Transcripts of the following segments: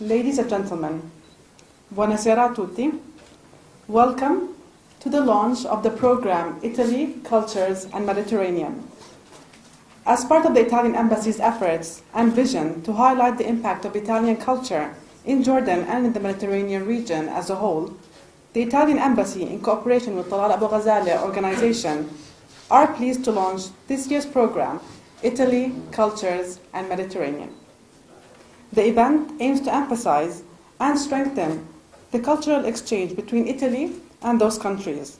Ladies and gentlemen, buonasera a tutti. Welcome to the launch of the program Italy, Cultures and Mediterranean. As part of the Italian Embassy's efforts and vision to highlight the impact of Italian culture in Jordan and in the Mediterranean region as a whole, the Italian Embassy, in cooperation with Talal Abu-Ghazaleh organization, are pleased to launch this year's program, Italy, Cultures and Mediterranean. The event aims to emphasize and strengthen the cultural exchange between Italy and those countries.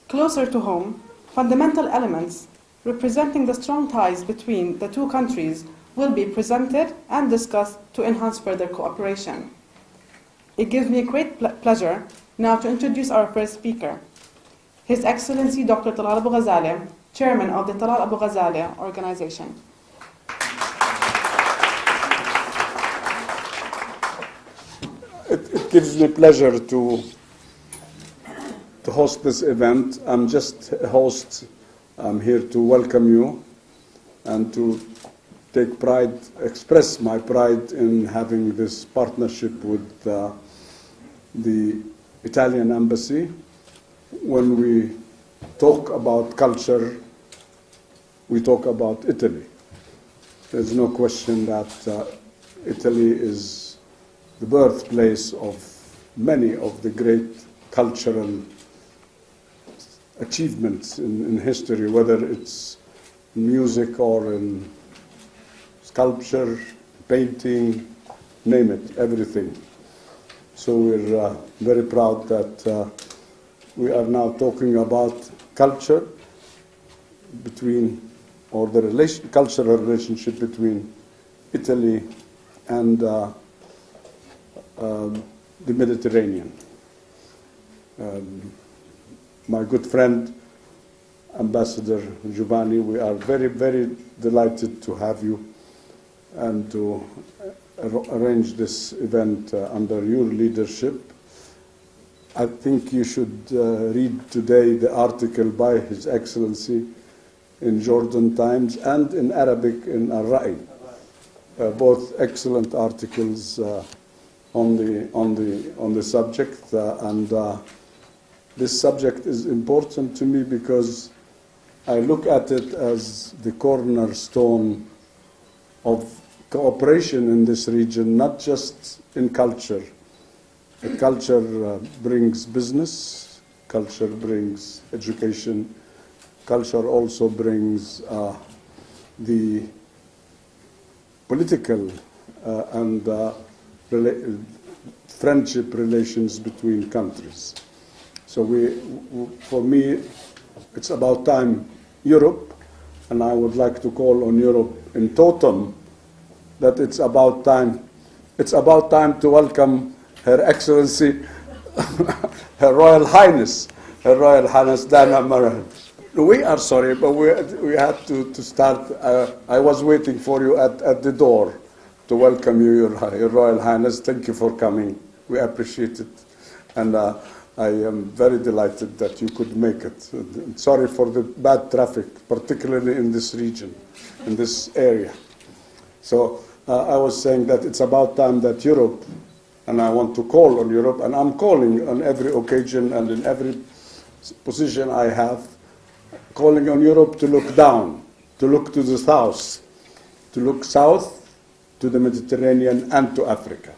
Closer to home, fundamental elements representing the strong ties between the two countries will be presented and discussed to enhance further cooperation. It gives me a great pleasure now to introduce our first speaker, His Excellency Dr. Talal Abu-Ghazaleh, Chairman of the Talal Abu-Ghazaleh organization. It gives me pleasure to host this event. I'm just a host. I'm here to welcome you and to take pride, express my pride in having this partnership with the Italian Embassy. When we talk about culture, we talk about Italy. There's no question that Italy is the birthplace of many of the great cultural achievements in history, whether it's music or in sculpture, painting, name it, everything. So we're very proud that we are now talking about culture or the cultural relationship between Italy and the Mediterranean. My good friend, Ambassador Giovanni, we are very, very delighted to have you and to arrange this event under your leadership. I think you should read today the article by His Excellency in Jordan Times and in Arabic in Al-Ra'i. Both excellent articles on the subject, and this subject is important to me because I look at it as the cornerstone of cooperation in this region, not just in culture. Culture brings business, culture brings education, culture also brings the political and friendship relations between countries. So for me, it's about time Europe, and I would like to call on Europe in totem that it's about time to welcome Her Excellency, Her Royal Highness Dana Maran. We are sorry, but we had to start. I was waiting for you at the door to welcome you, Your Royal Highness. Thank you for coming. We appreciate it. And I am very delighted that you could make it. Sorry for the bad traffic, particularly in this region, in this area. So I was saying that it's about time that Europe, and I want to call on Europe, and I'm calling on every occasion and in every position I have, calling on Europe to look down, to look to the south, to look south to the Mediterranean and to Africa.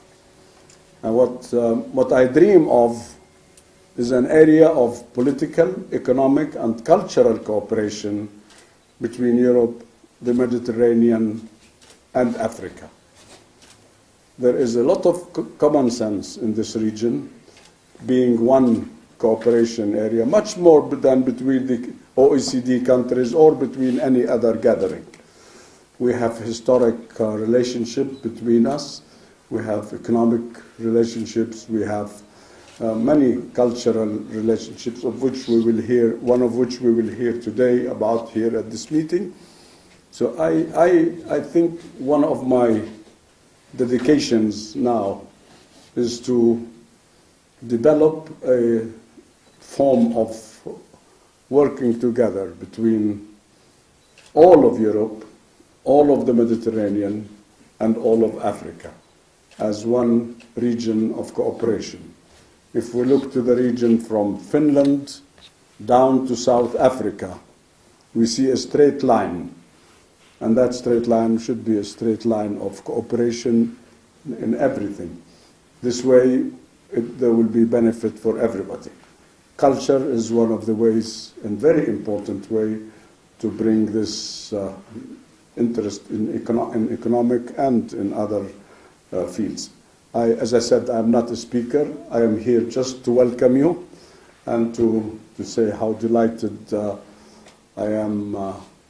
And what I dream of is an area of political, economic, and cultural cooperation between Europe, the Mediterranean, and Africa. There is a lot of common sense in this region, being one cooperation area, much more than between the OECD countries or between any other gathering. We have historic relationship between us. We have economic relationships. We have many cultural relationships, one of which we will hear today about here at this meeting. So I think one of my dedications now is to develop a form of working together between all of Europe, all of the Mediterranean, and all of Africa. as one region of cooperation. If we look to the region from Finland down to South Africa, we see a straight line, and that straight line should be a straight line of cooperation in everything. This way, there will be benefit for everybody. Culture is one of the ways, and very important way, to bring this interest in economic and in other fields. As I said, I'm not a speaker. I am here just to welcome you and to say how delighted I am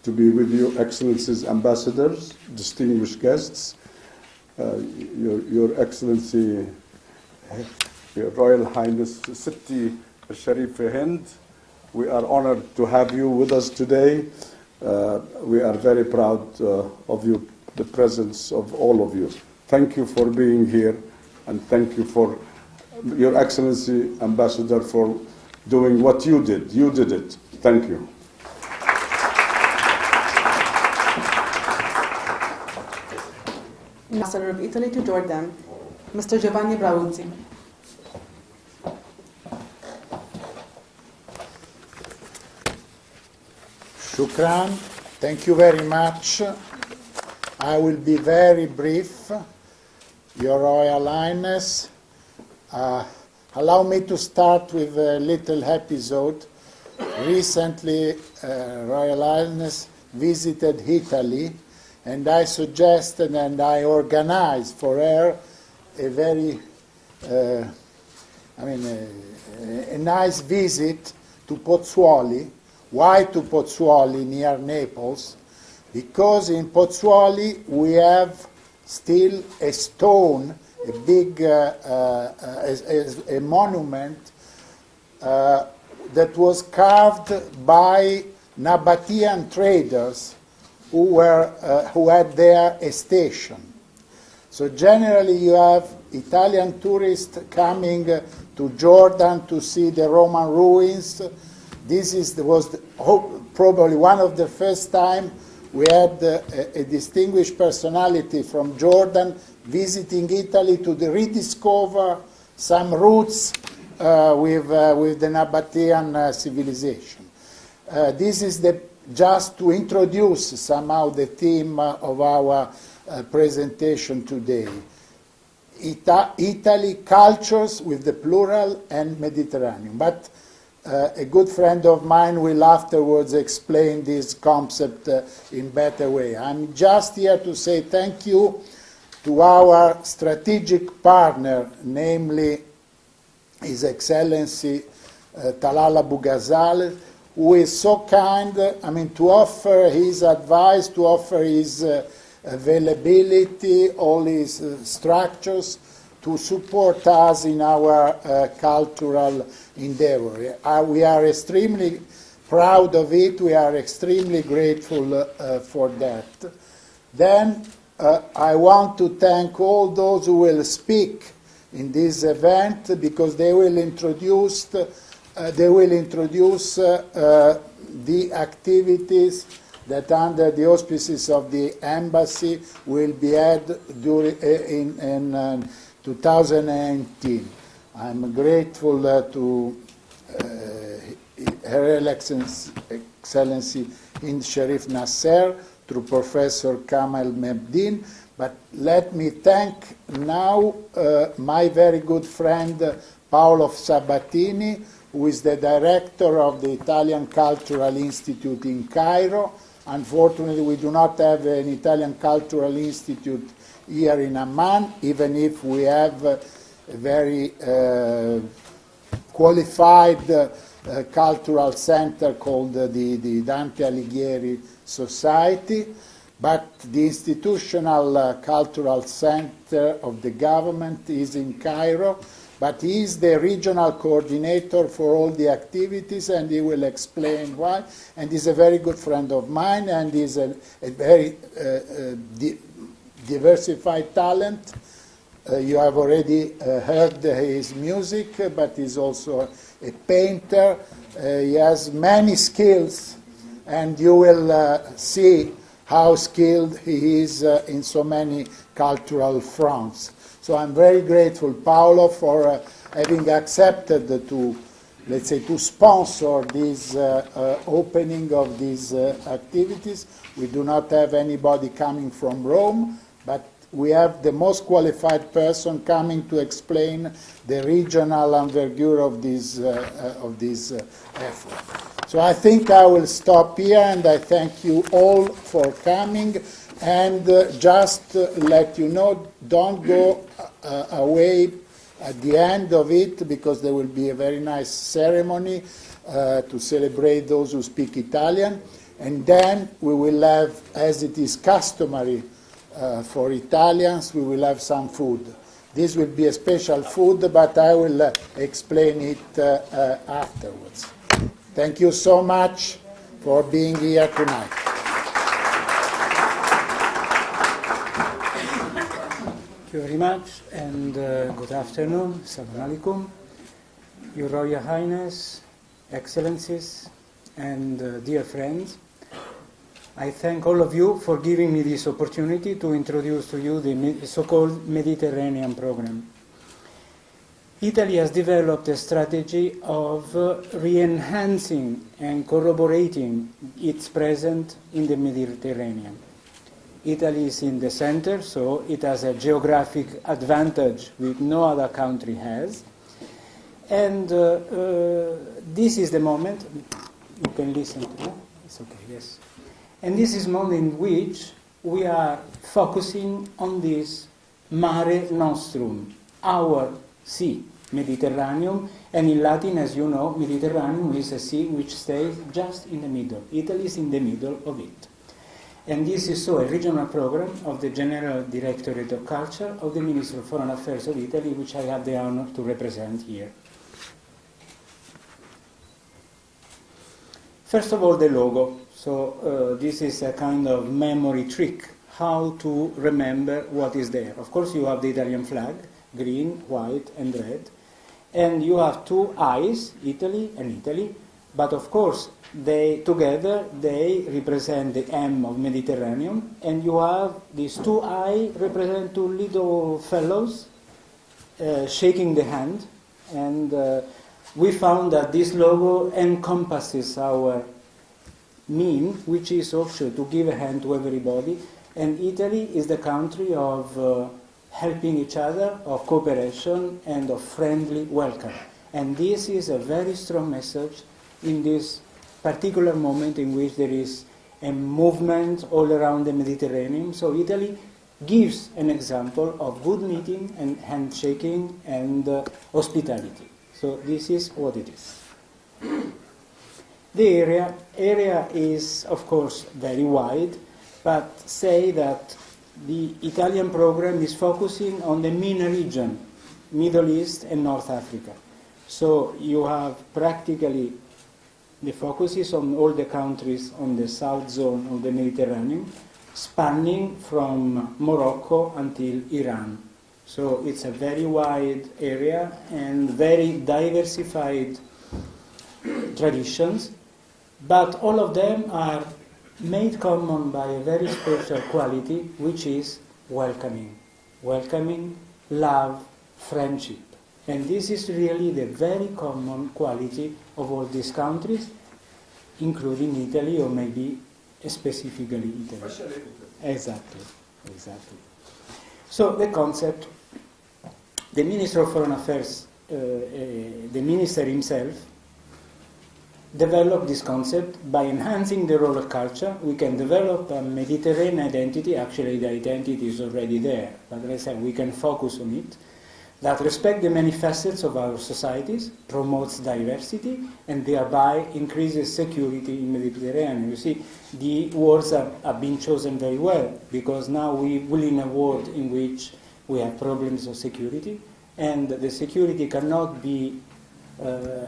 to be with you, Excellencies, ambassadors, distinguished guests, Your Excellency, Your Royal Highness Sitti Al-Sharif Hind. We are honored to have you with us today. We are very proud of you, the presence of all of you. Thank you for being here, and thank you for Your Excellency, Ambassador, for doing what you did. You did it. Thank you. Ambassador of Italy to Jordan, Mr. Giovanni Brauzzi. Shukran, thank you very much. I will be very brief. Your Royal Highness, allow me to start with a little episode. Recently, Royal Highness visited Italy, and I suggested and I organized for her a very, a nice visit to Pozzuoli. Why to Pozzuoli, near Naples? Because in Pozzuoli we have still a stone, a big a monument that was carved by Nabatean traders who had there a station. So generally you have Italian tourists coming to Jordan to see the Roman ruins. This was probably one of the first time we had a distinguished personality from Jordan visiting Italy to rediscover some roots with the Nabatean civilization. This is just to introduce somehow the theme of our presentation today. Italy, cultures with the plural and Mediterranean. But a good friend of mine will afterwards explain this concept in better way. I'm just here to say thank you to our strategic partner, namely His Excellency Talal Abu-Ghazaleh, who is so kind, to offer his advice, to offer his availability, all his structures, to support us in our cultural endeavor. We are extremely proud of it. We are extremely grateful for that. Then I want to thank all those who will speak in this event, because they will introduce the activities that under the auspices of the embassy will be had during in 2019. I'm grateful to Her Excellency Hind Sharif Nasser, through Professor Kamal Mebdin, but let me thank now my very good friend Paolo Sabatini, who is the director of the Italian Cultural Institute in Cairo. Unfortunately, we do not have an Italian Cultural Institute here in Amman, even if we have a very qualified cultural center called the Dante Alighieri Society, but the institutional cultural center of the government is in Cairo, but he is the regional coordinator for all the activities, and he will explain why, and he's a very good friend of mine, and he's a very diversified talent. You have already heard his music, but he's also a painter. He has many skills, and you will see how skilled he is in so many cultural fronts. So I'm very grateful, Paolo, for having accepted to, let's say, to sponsor this opening of these activities. We do not have anybody coming from Rome, but we have the most qualified person coming to explain the regional envergure of this effort. So I think I will stop here, and I thank you all for coming. And just let you know, don't go away at the end of it, because there will be a very nice ceremony to celebrate those who speak Italian. And then we will have, as it is customary for Italians, we will have some food. This will be a special food, but I will explain it afterwards. Thank you so much for being here tonight. Thank you very much, and good afternoon. Assalamu alaikum. Your Royal Highness, Excellencies, and dear friends, I thank all of you for giving me this opportunity to introduce to you the so-called Mediterranean program. Italy has developed a strategy of re-enhancing and corroborating its presence in the Mediterranean. Italy is in the center, so it has a geographic advantage which no other country has. And this is the moment, you can listen to me, it's okay, yes. And this is the moment in which we are focusing on this Mare Nostrum, our sea, Mediterranean, and in Latin, as you know, Mediterranean is a sea which stays just in the middle. Italy is in the middle of it. And this is so a regional program of the General Directorate of Culture of the Ministry of Foreign Affairs of Italy, which I have the honor to represent here. First of all, the logo. So this is a kind of memory trick, how to remember what is there. Of course, you have the Italian flag, green, white, and red. And you have two eyes, Italy and Italy. But of course, they represent the M of Mediterranean. And you have these two eyes represent two little fellows shaking the hand. And we found that this logo encompasses our mean, which is also to give a hand to everybody. And Italy is the country of helping each other, of cooperation, and of friendly welcome. And this is a very strong message in this particular moment in which there is a movement all around the Mediterranean. So Italy gives an example of good meeting and handshaking and hospitality. So this is what it is. The area is, of course, very wide, but say that the Italian program is focusing on the MENA region, Middle East and North Africa. So you have practically, the focus is on all the countries on the south zone of the Mediterranean, spanning from Morocco until Iran. So it's a very wide area and very diversified traditions, but all of them are made common by a very special quality, which is welcoming. Welcoming, love, friendship. And this is really the very common quality of all these countries, including Italy, or maybe specifically Italy. Exactly. So the concept, the Minister of Foreign Affairs, the Minister himself, develop this concept by enhancing the role of culture. We can develop a Mediterranean identity. Actually, the identity is already there, but let's say we can focus on it. That respects the many facets of our societies, promotes diversity, and thereby increases security in the Mediterranean. You see, the words have been chosen very well, because now we live in a world in which we have problems of security, and the security cannot be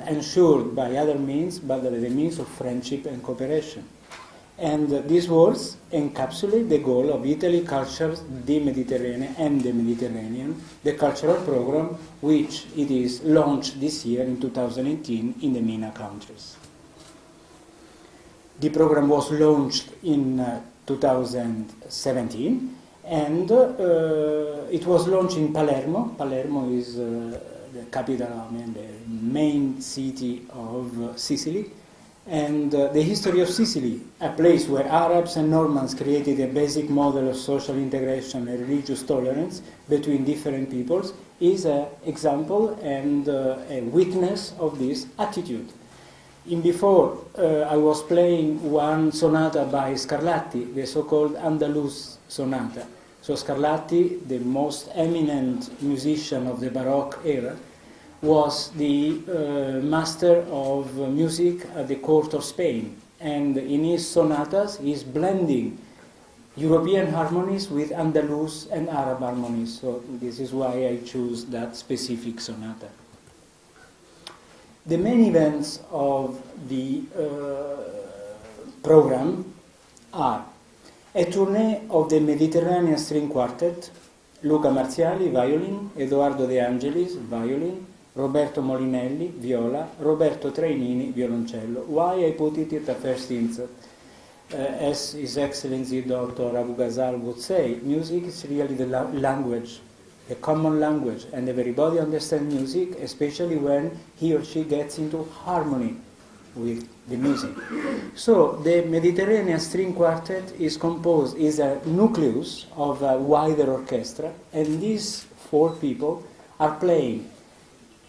ensured by other means, but the means of friendship and cooperation. And these words encapsulate the goal of Italy Cultures the Mediterranean and the Mediterranean, the cultural program which it is launched this year in 2018 in the MENA countries. The program was launched in 2017, And it was launched in Palermo. Palermo is the capital, I mean, the main city of Sicily. And the history of Sicily, a place where Arabs and Normans created a basic model of social integration and religious tolerance between different peoples, is an example and a witness of this attitude. Before, I was playing one sonata by Scarlatti, the so-called Andalus sonata. So Scarlatti, the most eminent musician of the Baroque era, was the master of music at the court of Spain. And in his sonatas, he's blending European harmonies with Andalus and Arab harmonies. So this is why I choose that specific sonata. The main events of the program are a tournée of the Mediterranean String Quartet, Luca Marziali, violin, Edoardo De Angelis, violin, Roberto Molinelli, viola, Roberto Trainini, violoncello. Why I put it at the first insert? As His Excellency Dr. Abu-Ghazaleh would say, music is really the language, a common language, and everybody understands music, especially when he or she gets into harmony with the music. So the Mediterranean String Quartet is a nucleus of a wider orchestra, and these four people are playing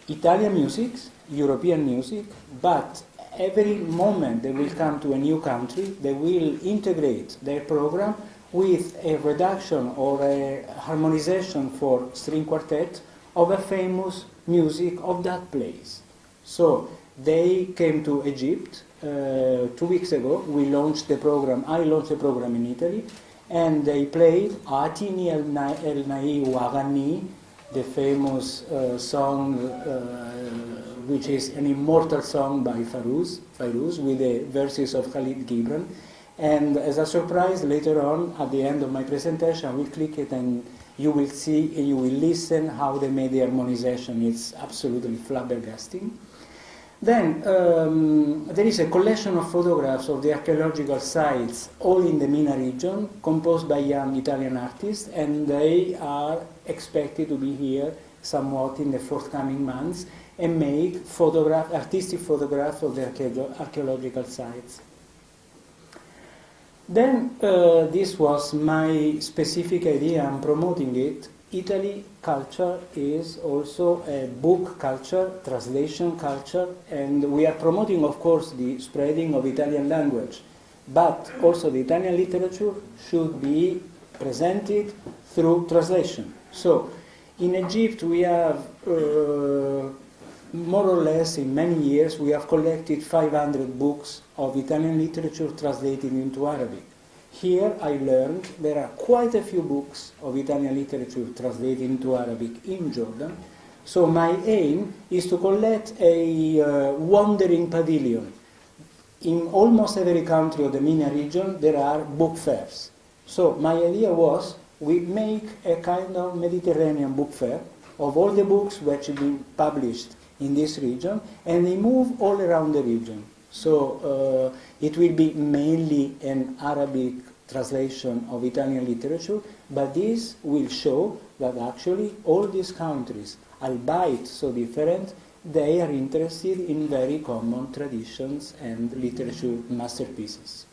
Italian music, European music, but every moment they will come to a new country, they will integrate their program with a reduction or a harmonization for string quartet of a famous music of that place. So they came to Egypt 2 weeks ago. We launched the program. I launched the program in Italy, and they played Atini El Nai Wagani, the famous song, which is an immortal song by Fairuz, with the verses of Khalid Gibran. And as a surprise, later on, at the end of my presentation, I will click it and you will see and you will listen how they made the harmonization. It's absolutely flabbergasting. Then there is a collection of photographs of the archaeological sites, all in the MENA region, composed by young Italian artists, and they are expected to be here somewhat in the forthcoming months and make artistic photographs of the archaeological sites. Then this was my specific idea, I'm promoting it. Italy culture is also a book culture, translation culture, and we are promoting, of course, the spreading of Italian language, but also the Italian literature should be presented through translation. So in Egypt we have more or less in many years we have collected 500 books of Italian literature translated into Arabic. Here I learned there are quite a few books of Italian literature translated into Arabic in Jordan. So my aim is to collect a wandering pavilion. In almost every country of the MENA region there are book fairs. So my idea was we make a kind of Mediterranean book fair of all the books which have been published in this region, and they move all around the region. So it will be mainly an Arabic translation of Italian literature, but this will show that actually all these countries, albeit so different, they are interested in very common traditions and literature masterpieces.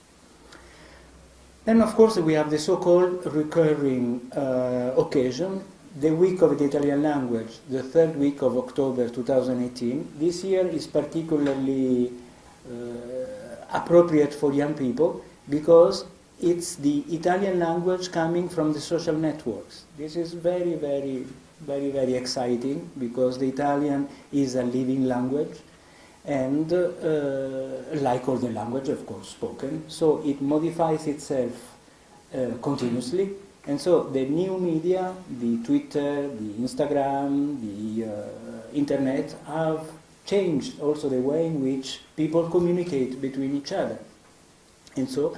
Then of course we have the so-called recurring occasion, the week of the Italian language, the third week of October 2018. This year is particularly appropriate for young people because it's the Italian language coming from the social networks. This is very, very, very, very exciting because the Italian is a living language and like all the language, of course, spoken. So it modifies itself continuously. And so the new media, the Twitter, the Instagram, the internet have changed also the way in which people communicate between each other. And so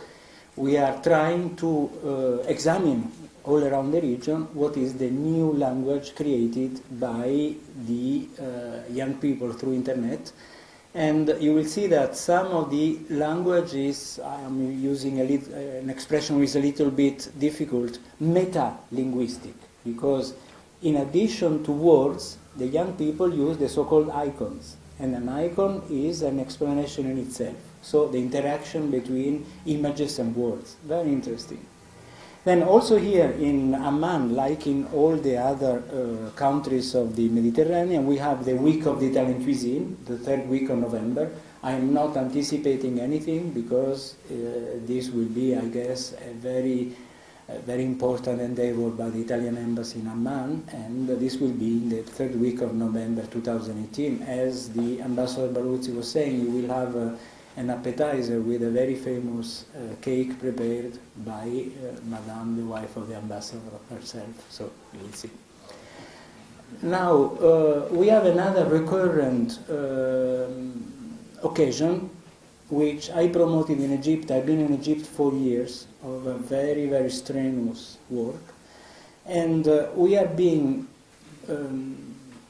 we are trying to examine all around the region what is the new language created by the young people through internet. And you will see that some of the language is, I'm using an expression which is a little bit difficult, meta-linguistic, because in addition to words, the young people use the so-called icons. And an icon is an explanation in itself. So the interaction between images and words, very interesting. Then also here in Amman, like in all the other countries of the Mediterranean, we have the week of the Italian cuisine, the third week of November. I am not anticipating anything because this will be, I guess, a very important endeavor by the Italian embassy in Amman, and this will be in the third week of November 2018. As the Ambassador Brauzzi was saying, you will have an appetizer with a very famous cake prepared by Madame, the wife of the ambassador herself. So you will see. Now, we have another recurrent occasion which I promoted in Egypt. I've been in Egypt 4 years of a very, very strenuous work. And we are being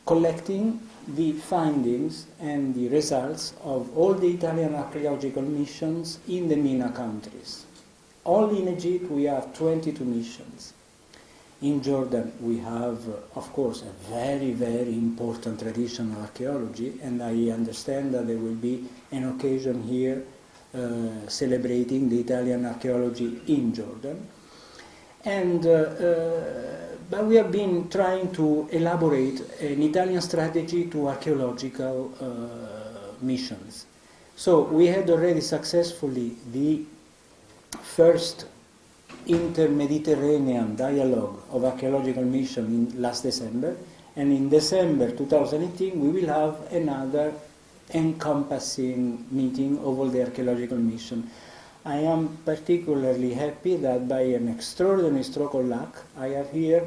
collecting the findings and the results of all the Italian archaeological missions in the MENA countries. Only in Egypt we have 22 missions. In Jordan we have, of course, a very, very important tradition of archaeology, and I understand that there will be an occasion here celebrating the Italian archaeology in Jordan. And but we have been trying to elaborate an Italian strategy to archaeological missions. So we had already successfully the first inter-Mediterranean dialogue of archaeological mission in last December, and in December 2018 we will have another encompassing meeting of all the archaeological mission. I am particularly happy that by an extraordinary stroke of luck, I have here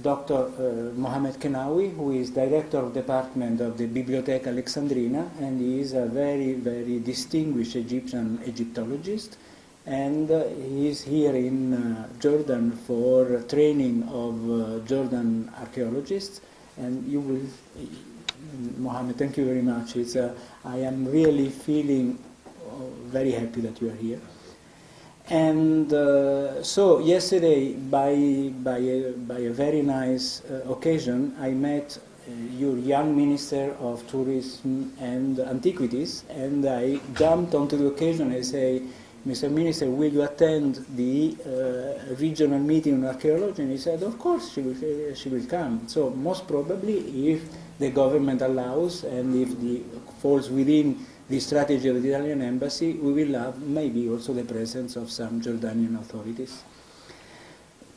Dr. Mohamed Kenawi, who is Director of Department of the Bibliotheca Alexandrina, and he is a very, very distinguished Egyptologist, and he is here in Jordan for training of Jordan archaeologists, and you will, Mohamed, thank you very much. I am really feeling very happy that you are here. And so yesterday, by a very nice occasion, I met your young Minister of Tourism and Antiquities, and I jumped onto the occasion and say, Mr. Minister, will you attend the regional meeting on archaeology? And he said, of course, she will come. So most probably, if the government allows and if it falls within the strategy of the Italian embassy, we will have maybe also the presence of some Jordanian authorities.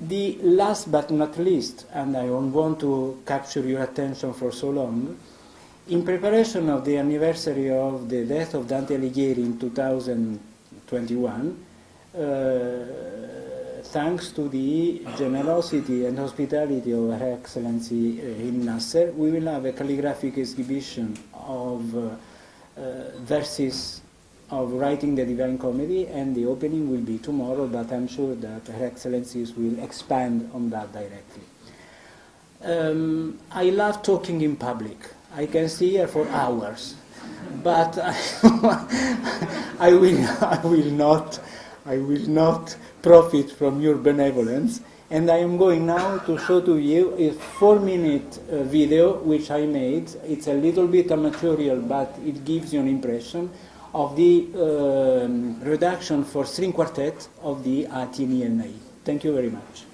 The last but not least, and I don't want to capture your attention for so long, in preparation of the anniversary of the death of Dante Alighieri in 2021, thanks to the generosity and hospitality of Her Excellency in Nasser, we will have a calligraphic exhibition of verses of writing the Divine Comedy, and the opening will be tomorrow, but I'm sure that Her Excellencies will expand on that directly. I love talking in public. I can stay here for hours, but I will not profit from your benevolence. And I am going now to show to you a 4-minute video which I made. It's a little bit amateurial, but it gives you an impression of the reduction for string quartet of the Athenian. Thank you very much.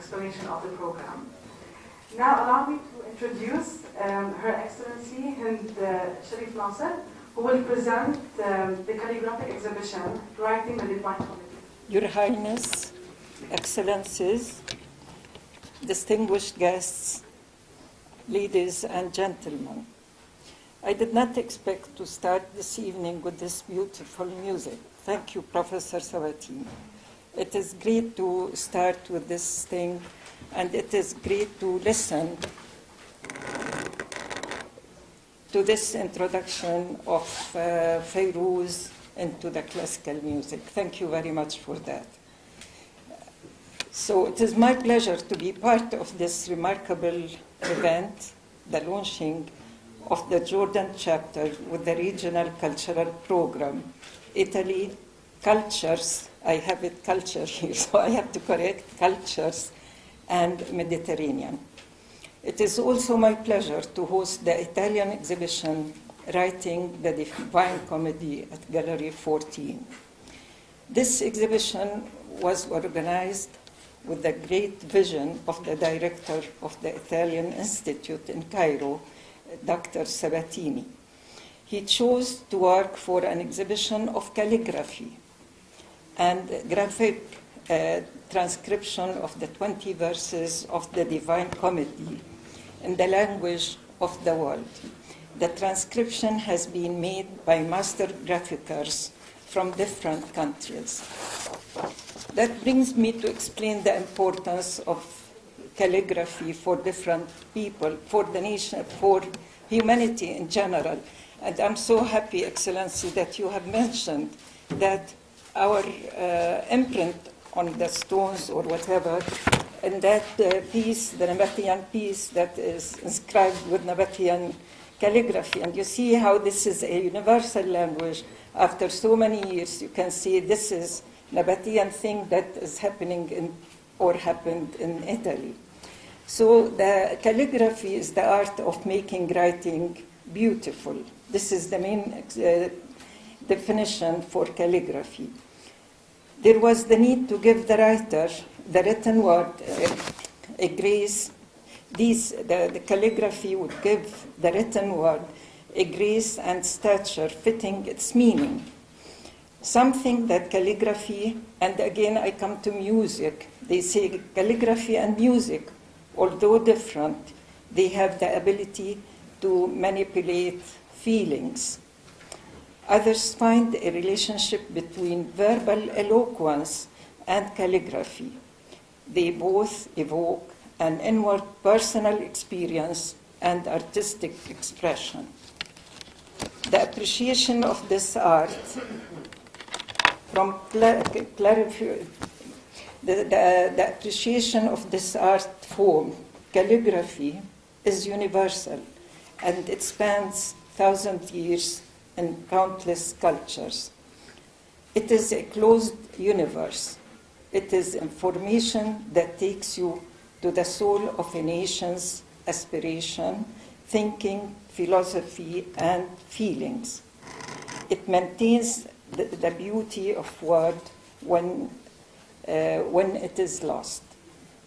explanation of the program. Now allow me to introduce Her Excellency Hind Sharif Nasser, who will present the calligraphic exhibition, Writing the Divine Comedy. Your Highness, Excellencies, distinguished guests, ladies and gentlemen, I did not expect to start this evening with this beautiful music. Thank you, Professor Sabatini. It is great to start with this thing, and it is great to listen to this introduction of Fayrouz into the classical music. Thank you very much for that. So it is my pleasure to be part of this remarkable event, the launching of the Jordan chapter with the regional cultural program, Italy, Cultures, I have it culture here, so I have to correct, Cultures and Mediterranean. It is also my pleasure to host the Italian exhibition, Writing the Divine Comedy at Gallery 14. This exhibition was organized with the great vision of the director of the Italian Institute in Cairo, Dr. Sabatini. He chose to work for an exhibition of calligraphy and graphic transcription of the 20 verses of the Divine Comedy in the language of the world. The transcription has been made by master graphicers from different countries. That brings me to explain the importance of calligraphy for different people, for the nation, for humanity in general. And I'm so happy, Excellency, that you have mentioned that our imprint on the stones or whatever, and that piece, the Nabatean piece that is inscribed with Nabatean calligraphy. And you see how this is a universal language. After so many years, you can see this is Nabatean thing that is happening in, or happened in Italy. So the calligraphy is the art of making writing beautiful. This is the main definition for calligraphy. There was the need to give the writer, the written word, a grace. The calligraphy would give the written word a grace and stature fitting its meaning. Something that calligraphy, and again I come to music, they say calligraphy and music, although different, they have the ability to manipulate feelings. Others find a relationship between verbal eloquence and calligraphy. They both evoke an inward personal experience and artistic expression. The appreciation of this art from the appreciation of this art form, calligraphy, is universal, and it spans 1,000 years in countless cultures. It is a closed universe. It is information that takes you to the soul of a nation's aspiration, thinking, philosophy, and feelings. It maintains the beauty of word when it is lost.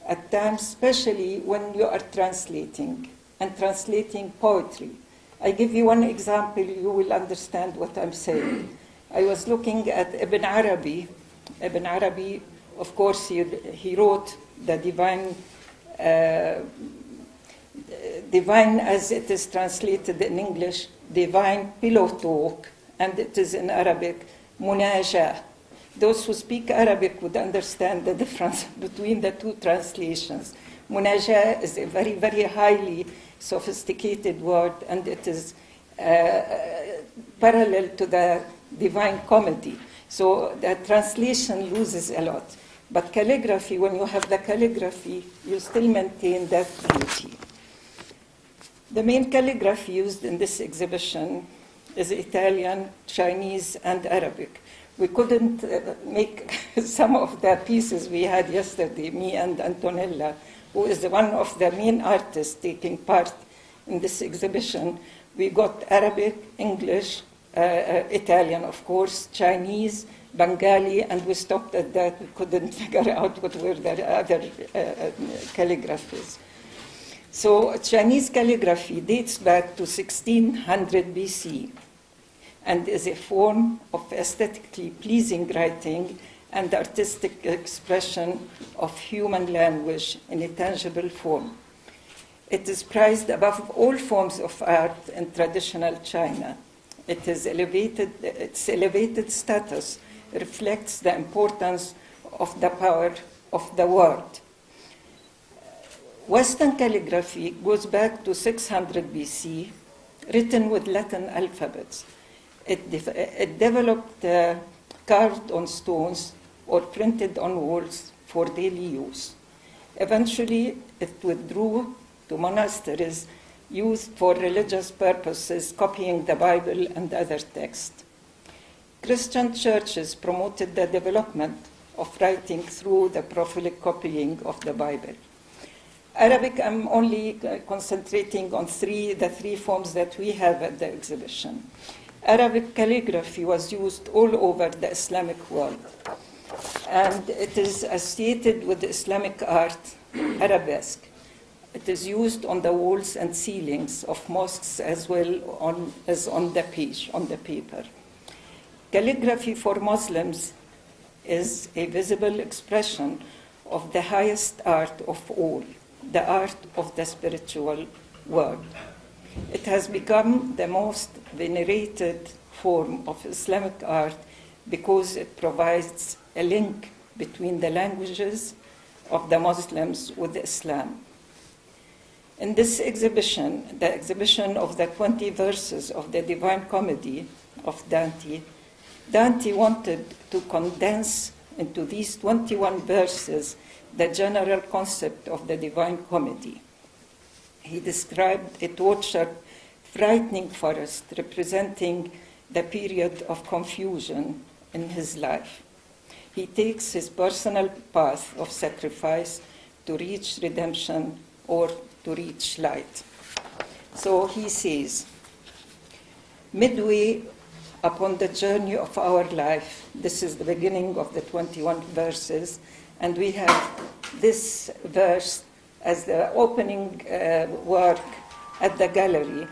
At times, especially when you are translating, and translating poetry. I give you one example, you will understand what I'm saying. I was looking at Ibn Arabi. Ibn Arabi, of course, he wrote the divine as it is translated in English, divine pillow talk, and it is in Arabic, munaja. Those who speak Arabic would understand the difference between the two translations. Munaja is a very, very highly sophisticated word, and it is parallel to the Divine Comedy. So the translation loses a lot. But calligraphy, when you have the calligraphy, you still maintain that beauty. The main calligraphy used in this exhibition is Italian, Chinese, and Arabic. We couldn't make some of the pieces we had yesterday, me and Antonella, who is one of the main artists taking part in this exhibition. We got Arabic, English, Italian, of course, Chinese, Bengali, and we stopped at that. We couldn't figure out what were the other calligraphies. So Chinese calligraphy dates back to 1600 BC and is a form of aesthetically pleasing writing and artistic expression of human language in a tangible form. It is prized above all forms of art in traditional China. Its elevated status reflects the importance of the power of the word. Western calligraphy goes back to 600 BC, written with Latin alphabets. It developed carved on stones or printed on walls for daily use. Eventually, it withdrew to monasteries used for religious purposes, copying the Bible and other texts. Christian churches promoted the development of writing through the prolific copying of the Bible. Arabic, I'm only concentrating on the three forms that we have at the exhibition. Arabic calligraphy was used all over the Islamic world, and it is associated with Islamic art, arabesque. It is used on the walls and ceilings of mosques as well as on the page, on the paper. Calligraphy for Muslims is a visible expression of the highest art of all, the art of the spiritual world. It has become the most venerated form of Islamic art because it provides a link between the languages of the Muslims with Islam. In this exhibition, the exhibition of the 20 verses of the Divine Comedy of Dante, Dante wanted to condense into these 21 verses the general concept of the Divine Comedy. He described a tortured, frightening forest representing the period of confusion in his life. He takes his personal path of sacrifice to reach redemption or to reach light. So he says, midway upon the journey of our life, this is the beginning of the 21 verses, and we have this verse as the opening work at the gallery,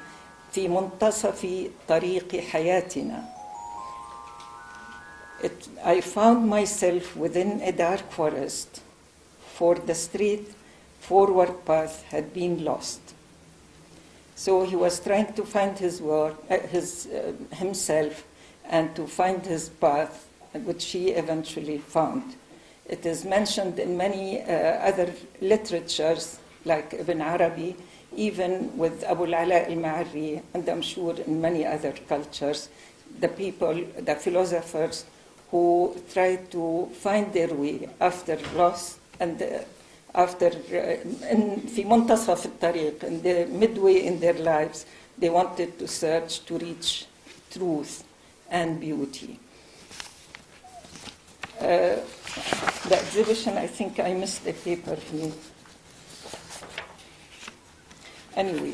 في منتصف طريق حياتنا. I found myself within a dark forest, for the straight forward path had been lost. So he was trying to find himself and to find his path, which he eventually found. It is mentioned in many other literatures, like Ibn Arabi, even with Abu al-Ala al-Ma'arri, and I'm sure in many other cultures, the people, the philosophers who try to find their way after loss and after في منتصف الطريق, in the midway in their lives, they wanted to search to reach truth and beauty. The exhibition, I think I missed a paper here. Anyway,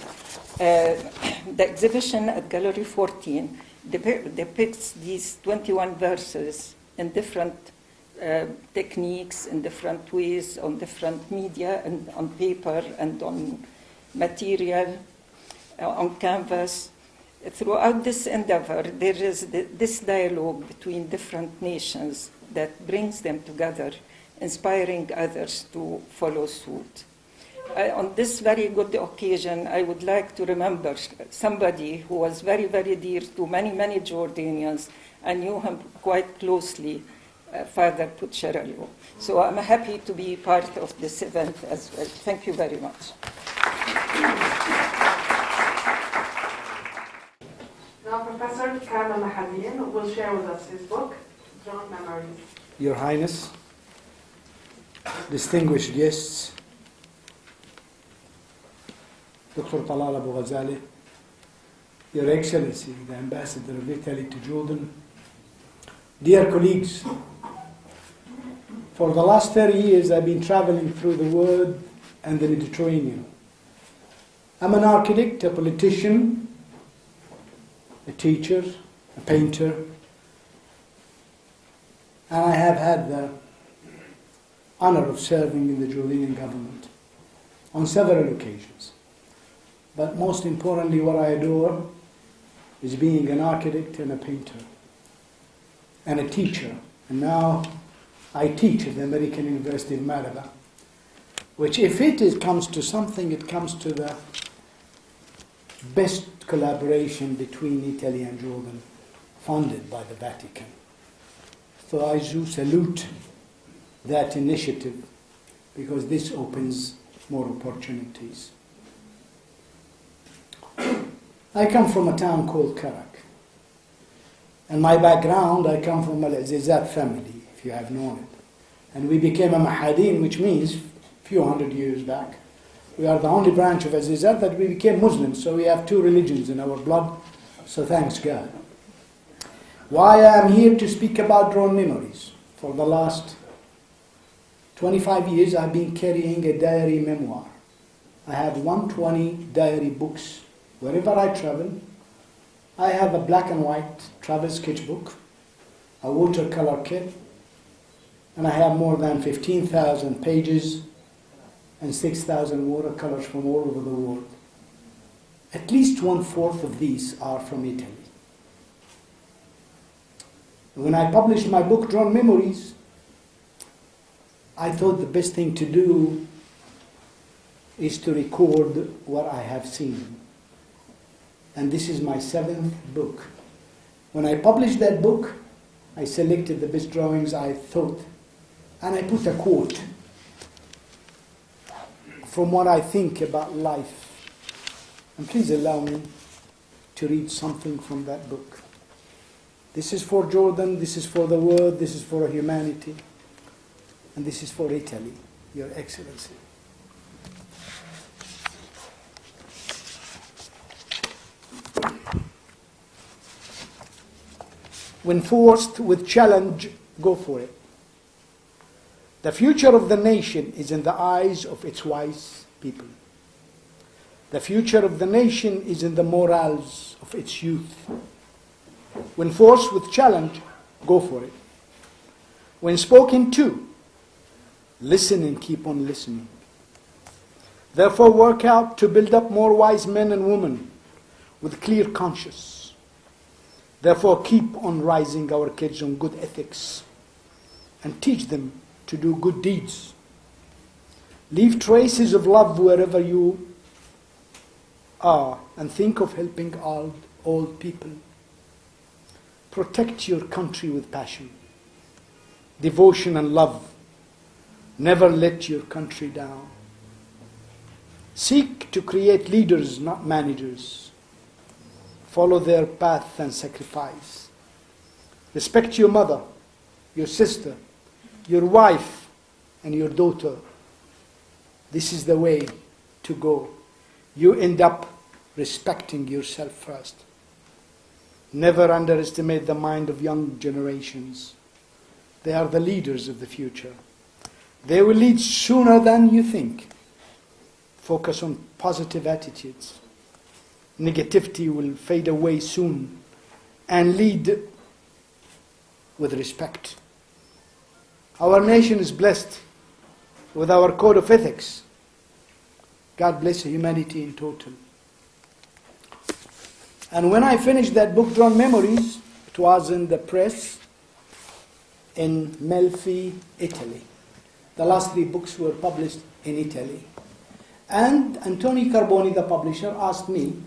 the exhibition at Gallery 14 depicts these 21 verses in different techniques, in different ways, on different media, and on paper and on material, on canvas. Throughout this endeavor, there is this dialogue between different nations that brings them together, inspiring others to follow suit. On this very good occasion, I would like to remember somebody who was very, very dear to many, many Jordanians. I knew him quite closely, Father Pucciarello. So I'm happy to be part of this event as well. Thank you very much. Now Professor Kamel Mahadin will share with us his book, Drunk Memories. Your Highness, distinguished guests, Dr. Talal Abu-Ghazaleh, Your Excellency, the Ambassador of Italy to Jordan, dear colleagues, for the last 30 years I've been traveling through the world and the Mediterranean. I'm an architect, a politician, a teacher, a painter, and I have had the honor of serving in the Jordanian government on several occasions. But most importantly, what I adore is being an architect and a painter and a teacher. And now I teach at the American University of Maraba, which if it comes to something, it comes to the best collaboration between Italy and Jordan, funded by the Vatican. So I do salute that initiative because this opens more opportunities. I come from a town called Karak. And my background, I come from Al-Azizat family, if you have known it. And we became a Mahadin, which means a few hundred years back. We are the only branch of Azizat that we became Muslims, so we have two religions in our blood, so thanks God. Why I am here to speak about drawn memories. For the last 25 years I've been carrying a diary memoir. I have 120 diary books. Wherever I travel, I have a black and white travel sketchbook, a watercolor kit, and I have more than 15,000 pages and 6,000 watercolors from all over the world. At least 1/4 of these are from Italy. When I published my book, Drawn Memories, I thought the best thing to do is to record what I have seen. And this is my 7th book. When I published that book, I selected the best drawings I thought, and I put a quote from what I think about life. And please allow me to read something from that book. This is for Jordan, this is for the world, this is for humanity, and this is for Italy, Your Excellency. When forced with challenge, go for it. The future of the nation is in the eyes of its wise people. The future of the nation is in the morals of its youth. When forced with challenge, go for it. When spoken to, listen and keep on listening. Therefore, work out to build up more wise men and women with clear conscience. Therefore, keep on raising our kids on good ethics and teach them to do good deeds. Leave traces of love wherever you are and think of helping old people. Protect your country with passion, devotion and love. Never let your country down. Seek to create leaders, not managers. Follow their path and sacrifice. Respect your mother, your sister, your wife, and your daughter. This is the way to go. You end up respecting yourself first. Never underestimate the mind of young generations. They are the leaders of the future. They will lead sooner than you think. Focus on positive attitudes. Negativity will fade away soon, and lead with respect. Our nation is blessed with our code of ethics. God bless humanity in total. And when I finished that book, Drawn Memories, it was in the press in Melfi, Italy. The last 3 books were published in Italy. And Antonio Carboni, the publisher, asked me,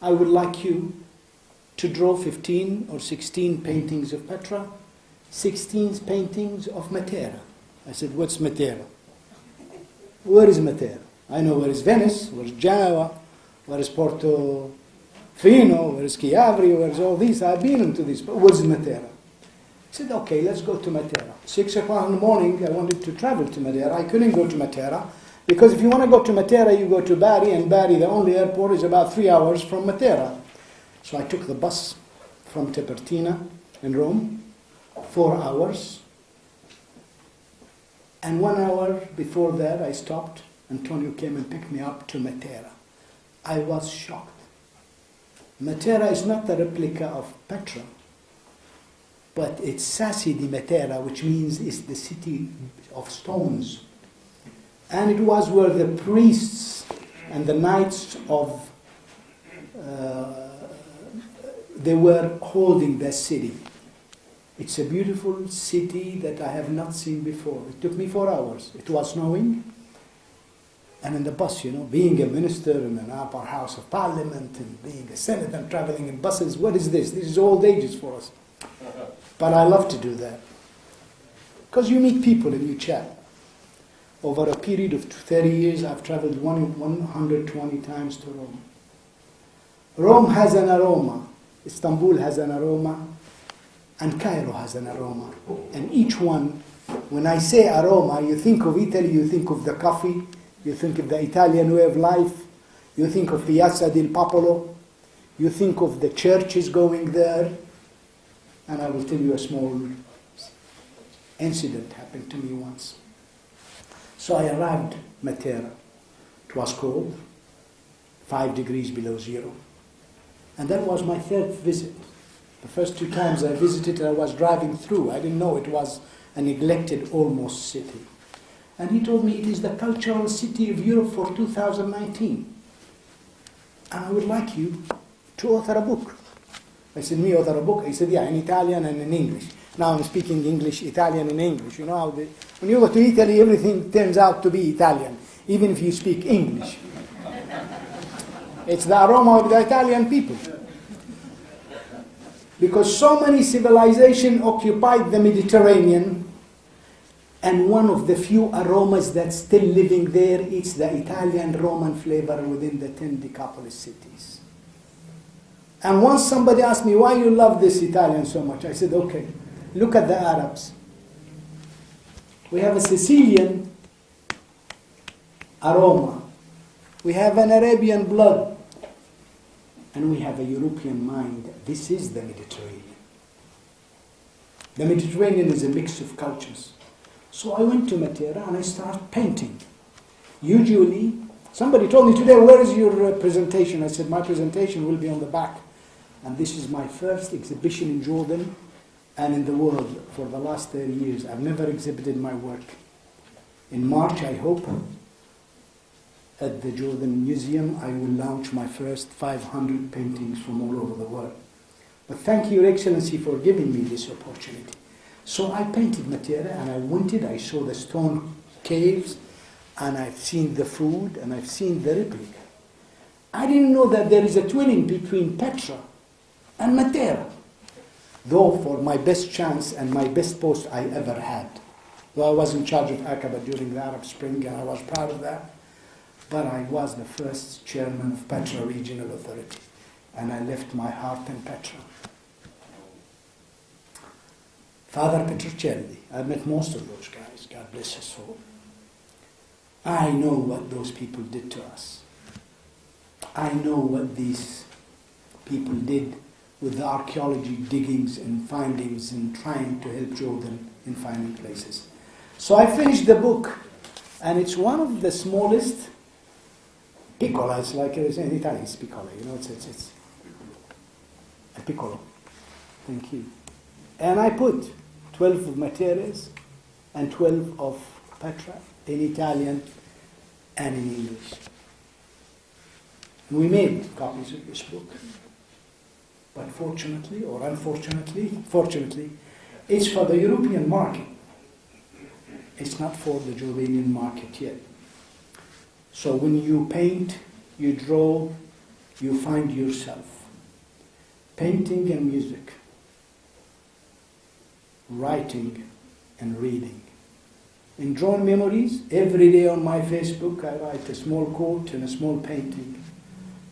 I would like you to draw 15 or 16 paintings of Petra, 16 paintings of Matera. I said, what's Matera? Where is Matera? I know where is Venice, where is Genoa, where is Porto Fino, where is Chiavari, where is all these. I've been into this, but where's Matera? I said, okay, let's go to Matera. 6 o'clock in the morning, I wanted to travel to Matera. I couldn't go to Matera, because if you want to go to Matera, you go to Bari, and Bari, the only airport, is about 3 hours from Matera. So I took the bus from Tiburtina in Rome, 4 hours. And 1 hour before that, I stopped. Antonio came and picked me up to Matera. I was shocked. Matera is not a replica of Petra, but it's Sassi di Matera, which means it's the city of stones. And it was where the priests and the knights of they were holding that city. It's a beautiful city that I have not seen before. It took me 4 hours. It was snowing. And in the bus, being a minister in an upper house of parliament and being a senator and traveling in buses, what is this? This is old ages for us. But I love to do that. Because you meet people and you chat. Over a period of 30 years, I've traveled 120 times to Rome. Rome has an aroma. Istanbul has an aroma. And Cairo has an aroma. And each one, when I say aroma, you think of Italy, you think of the coffee, you think of the Italian way of life, you think of Piazza del Popolo, you think of the churches going there. And I will tell you a small incident happened to me once. So I arrived Matera. It was cold, 5 degrees below zero. And that was my third visit. The first 2 times I visited, I was driving through. I didn't know it was a neglected almost city. And he told me it is the cultural city of Europe for 2019. And I would like you to author a book. I said, me author a book? He said, yeah, in Italian and in English. Now I'm speaking English, Italian and English. You know how when you go to Italy, everything turns out to be Italian, even if you speak English. It's the aroma of the Italian people. Because so many civilizations occupied the Mediterranean, and one of the few aromas that's still living there is the Italian Roman flavor within the 10 Decapolis cities. And once somebody asked me, why you love this Italian so much? I said, okay, look at the Arabs. We have a Sicilian aroma. We have an Arabian blood. And we have a European mind. This is the Mediterranean. The Mediterranean is a mix of cultures. So I went to Matera and I started painting. Usually, somebody told me today, where is your presentation? I said, my presentation will be on the back. And this is my first exhibition in Jordan and in the world for the last 30 years. I've never exhibited my work. In March, I hope, at the Jordan Museum, I will launch my first 500 paintings from all over the world. But thank you, Your Excellency, for giving me this opportunity. So I painted Matera, and I went in, I saw the stone caves, and I've seen the food, and I've seen the replica. I didn't know that there is a twinning between Petra and Matera, though for my best chance and my best post I ever had. Though I was in charge of Aqaba during the Arab Spring, and I was proud of that. But I was the first chairman of Petra Regional Authority, and I left my heart in Petra. Father Petrocelli, I met most of those guys, God bless his soul. I know what those people did to us. I know what these people did with the archaeology diggings and findings and trying to help Jordan in finding places. So I finished the book, and it's one of the smallest. Piccola, it's like in Italian, it's piccola, it's a piccolo. Thank you. And I put 12 of Materas and 12 of Petra in Italian and in English. And we made copies of this book. But fortunately, or fortunately, it's for the European market. It's not for the Jordanian market yet. So when you paint, you draw, you find yourself. Painting and music. Writing and reading. In Drawn Memories, every day on my Facebook, I write a small quote and a small painting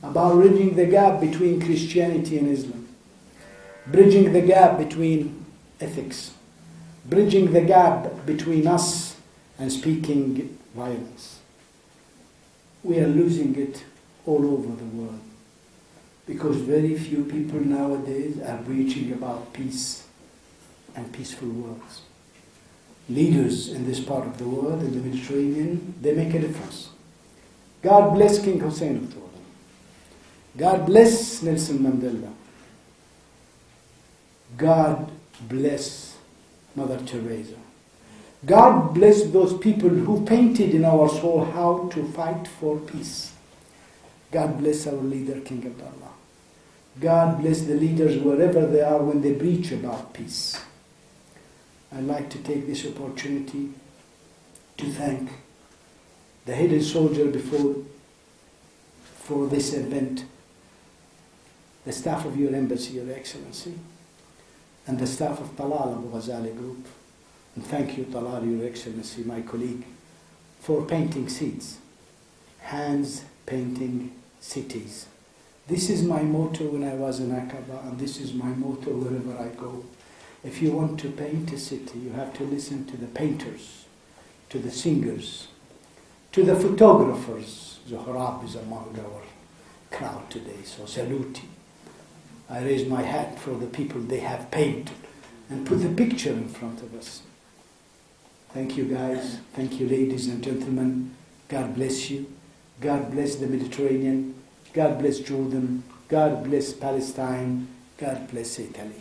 about bridging the gap between Christianity and Islam. Bridging the gap between ethics. Bridging the gap between us and speaking violence. We are losing it all over the world because very few people nowadays are preaching about peace and peaceful worlds. Leaders in this part of the world, in the Mediterranean, they make a difference. God bless King Hussein of Jordan. God bless Nelson Mandela. God bless Mother Teresa. God bless those people who painted in our soul how to fight for peace. God bless our leader, King Abdullah. God bless the leaders wherever they are when they preach about peace. I'd like to take this opportunity to thank the hidden soldier for this event, the staff of your embassy, Your Excellency, and the staff of Talal Abu-Ghazaleh group. And thank you, Talal, Your Excellency, my colleague, for painting seeds, hands painting cities. This is my motto when I was in Aqaba, and this is my motto wherever I go. If you want to paint a city, you have to listen to the painters, to the singers, to the photographers. Zohrab is among our crowd today, so salute. I raise my hat for the people they have painted and put the picture in front of us. Thank you, guys. Thank you, ladies and gentlemen. God bless you. God bless the Mediterranean. God bless Jordan. God bless Palestine. God bless Italy.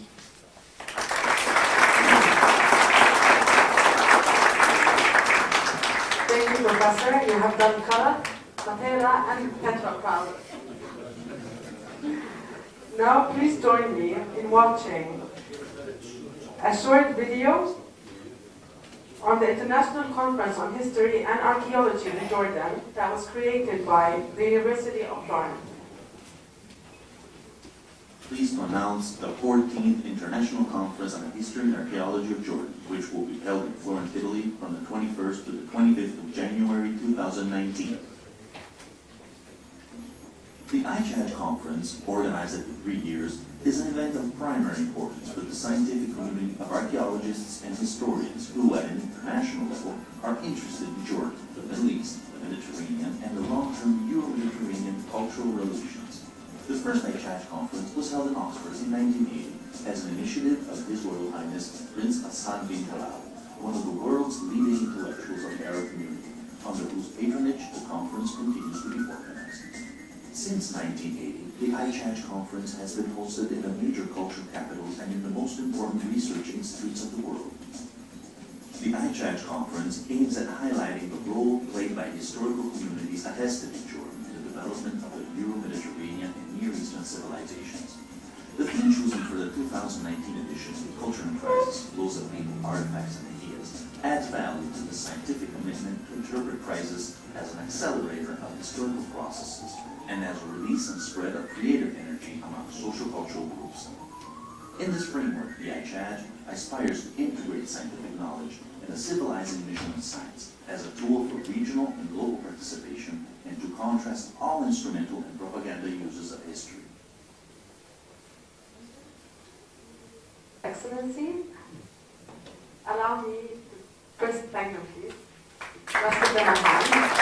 Thank you, Professor. You have done Khaled, Qatera, and Petra proud. Now, please join me in watching a short video on the International Conference on History and Archaeology in Jordan that was created by the University of Jordan. Pleased to announce the 14th International Conference on History and Archaeology of Jordan, which will be held in Florence, Italy from the 21st to the 25th of January 2019. The ICHAD Conference, organized every 3 years, is an event of primary importance for the scientific community of archaeologists and historians who, at an international level, are interested in Jordan, the Middle East, the Mediterranean, and the long-term Euro-Mediterranean cultural relations. The first ICHAD Conference was held in Oxford in 1980 as an initiative of His Royal Highness Prince Hassan bin Talal, one of the world's leading intellectuals of the Arab community, under whose patronage the conference continues to be organized. Since 1980, the ICHAD Conference has been hosted in the major cultural capitals and in the most important research institutes of the world. The ICHAD Conference aims at highlighting the role played by historical communities attested in Jordan in the development of the Euro-Mediterranean and Near Eastern civilizations. The theme chosen for the 2019 edition of the Culture and Crisis, Flows of People, Artifacts and Ideas, adds value to the scientific commitment to interpret crisis as an accelerator of historical processes and as a release and spread of creative energy among social-cultural groups. In this framework, the ICHAD aspires to integrate scientific knowledge and the civilizing mission of science as a tool for regional and global participation and to contrast all instrumental and propaganda uses of history. Excellency, allow me to first thank you, please. Rest of them are fine.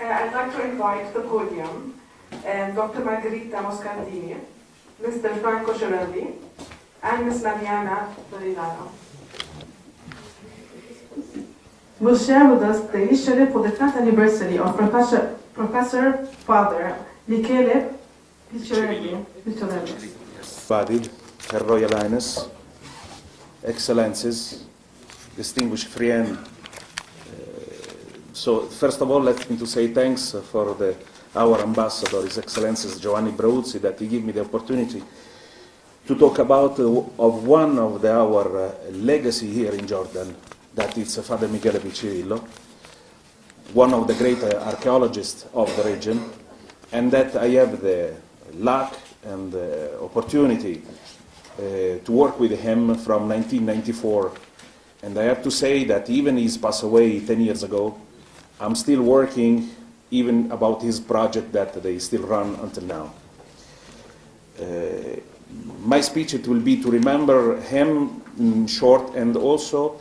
I'd like to invite to the podium Dr. Margherita Moscardini, Mr. Franco Cerelli, and Ms. Mariana Loredano. Will share with us the initiative for the 10th anniversary of Professor Father Michele Picciarelli. Fadil, Her Royal Highness, Excellencies, distinguished friends. So first of all, let me to say thanks for our ambassador, His Excellency Giovanni Brauzzi, that he gave me the opportunity to talk about of one of our legacy here in Jordan, that is Father Michele Piccirillo, one of the great archaeologists of the region, and that I have the luck and the opportunity to work with him from 1994. And I have to say that even he's passed away 10 years ago, I'm still working even about his project that they still run until now. My speech, it will be to remember him in short, and also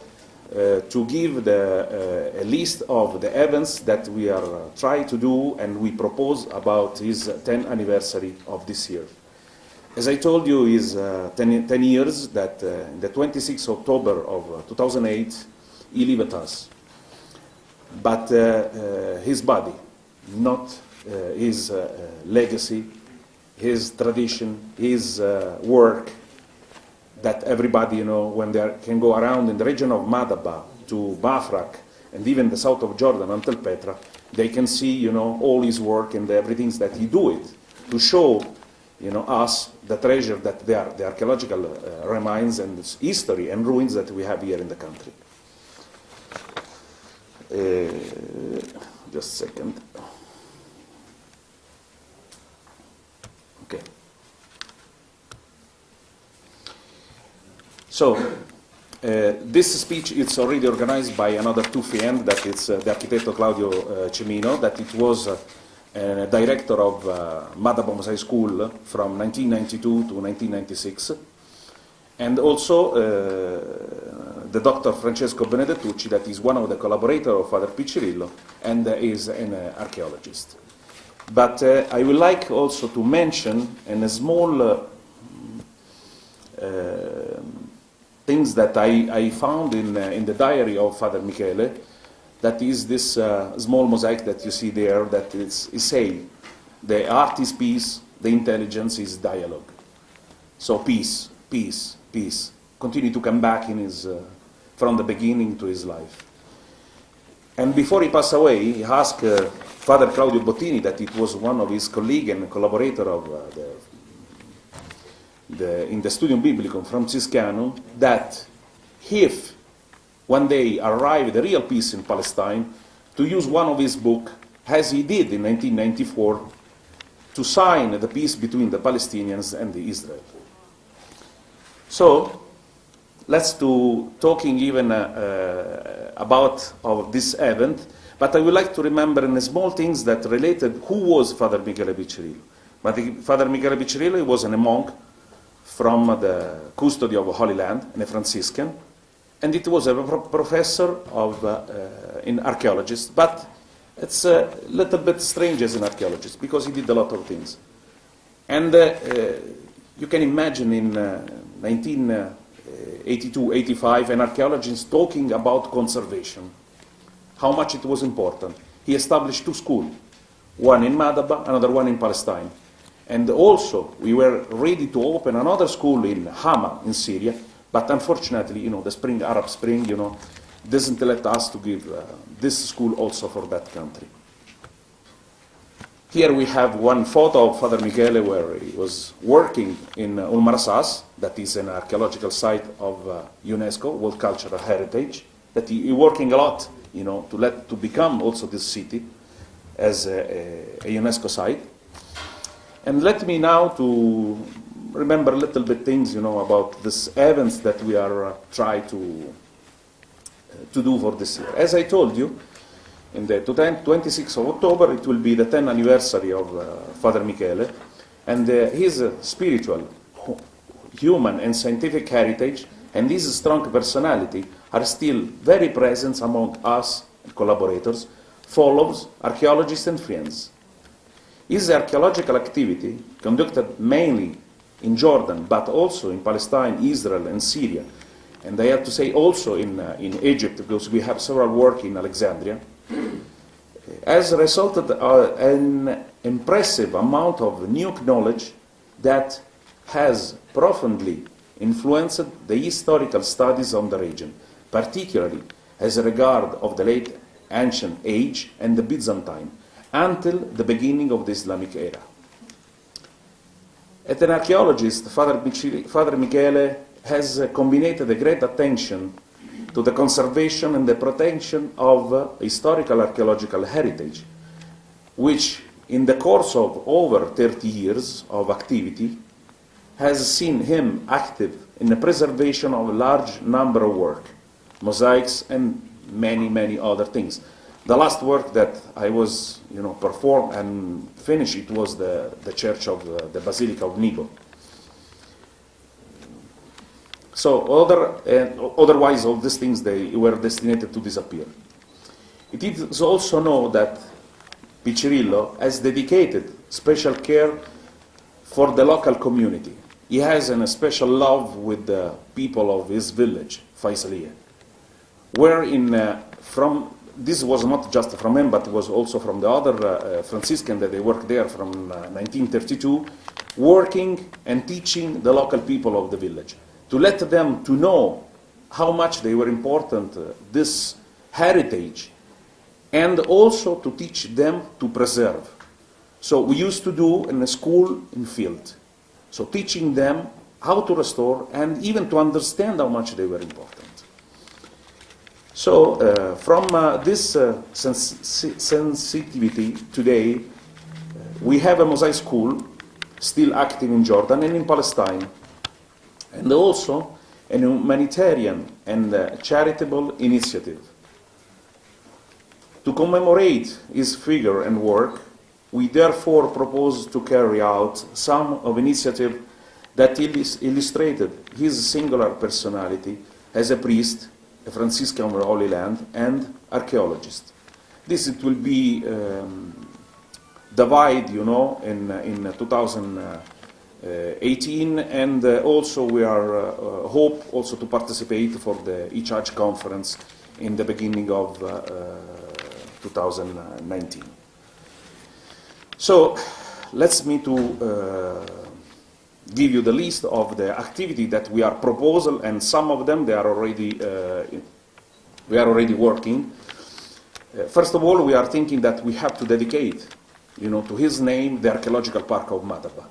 to give a list of the events that we are trying to do and we propose about his 10th anniversary of this year. As I told you, is 10 years that the 26th October of 2008, he left us. but his body, not his legacy, his tradition, his work, that everybody, when they can go around in the region of Madaba to Bafrak, and even the south of Jordan until Petra, they can see, all his work and everything that he do it to show, us the treasure that they are, the archaeological remains and history and ruins that we have here in the country. Just a second. Okay. So, this speech is already organized by another two friends, that is the architect Claudio Cimino, that it was director of Madaba Mosaic School from 1992 to 1996, and also the Dr. Francesco Benedettucci, that is one of the collaborators of Father Piccirillo and is an archaeologist. But I would like also to mention a small things that I found in the diary of Father Michele. That is this small mosaic that you see there, that is say, the art is peace, the intelligence is dialogue. So peace, peace, peace. Continue to come back in his, from the beginning to his life. And before he passed away, he asked Father Claudio Bottini, that it was one of his colleagues and collaborator of in the Studium Biblicum Franciscanum, that if one day arrived the real peace in Palestine, to use one of his books, as he did in 1994, to sign the peace between the Palestinians and the Israel. So, let's do talking even about of this event, but I would like to remember in small things that related who was Father Michele Piccirillo. But Father Michele Piccirillo was a monk from the custody of Holy Land, and a Franciscan, and it was a professor of in archaeologist, but it's a little bit strange as an archaeologist because he did a lot of things. And you can imagine in 1982-85 an archaeologist talking about conservation, how much it was important. He established two schools, one in Madaba, another one in Palestine. And also we were ready to open another school in Hama in Syria, but unfortunately, the Arab Spring, doesn't let us to give this school also for that country. Here we have one photo of Father Michele where he was working in Ulmarasas, that is an archaeological site of UNESCO, World Cultural Heritage, that he working a lot, to become also this city as a UNESCO site. And let me now to remember a little bit things, about these events that we are trying to do for this year. As I told you, in the 26th of October, it will be the 10th anniversary of Father Michele, and his spiritual, human, and scientific heritage, and his strong personality are still very present among us collaborators, followers, archaeologists, and friends. His archaeological activity, conducted mainly in Jordan, but also in Palestine, Israel, and Syria, and I have to say also in Egypt, because we have several work in Alexandria, has resulted an impressive amount of new knowledge that has profoundly influenced the historical studies on the region, particularly as regard of the late ancient age and the Byzantine, until the beginning of the Islamic era. As an archaeologist, Father Michele has combined a great attention to the conservation and the protection of historical archaeological heritage, which in the course of over 30 years of activity has seen him active in the preservation of a large number of work, mosaics, and many, many other things. The last work that I was, performed and finished, it was the church of the Basilica of Nigo. So otherwise, all these things, they were destined to disappear. It is also known that Piccirillo has dedicated special care for the local community. He has a special love with the people of his village, Faisalia, where from this was not just from him, but it was also from the other Franciscan that they worked there from 1932, working and teaching the local people of the village, to let them to know how much they were important, this heritage, and also to teach them to preserve. So we used to do in a school in field, so teaching them how to restore and even to understand how much they were important. So from this sensitivity today, we have a mosaic school still active in Jordan and in Palestine, and also a humanitarian and charitable initiative. To commemorate his figure and work, we therefore propose to carry out some of initiative that illustrated his singular personality as a priest, a Franciscan of the Holy Land, and archaeologist. This it will be divided, in 2018, and also we are hope also to participate for the eCharge conference in the beginning of 2019. So, let's me to give you the list of the activity that we are proposing, and some of them they are already we are already working. First of all, we are thinking that we have to dedicate, to his name, the archaeological park of Madaba.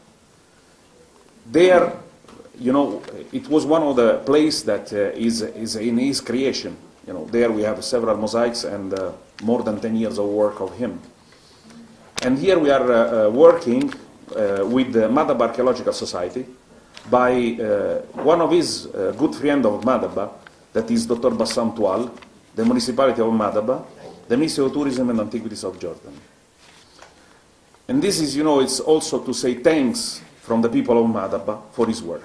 There, it was one of the places that is in his creation. There we have several mosaics and more than 10 years of work of him. And here we are working with the Madaba Archaeological Society by one of his good friend of Madaba, that is Dr. Bassam Toual, the municipality of Madaba, the Ministry of Tourism and Antiquities of Jordan. And this is, it's also to say thanks from the people of Madaba for his work.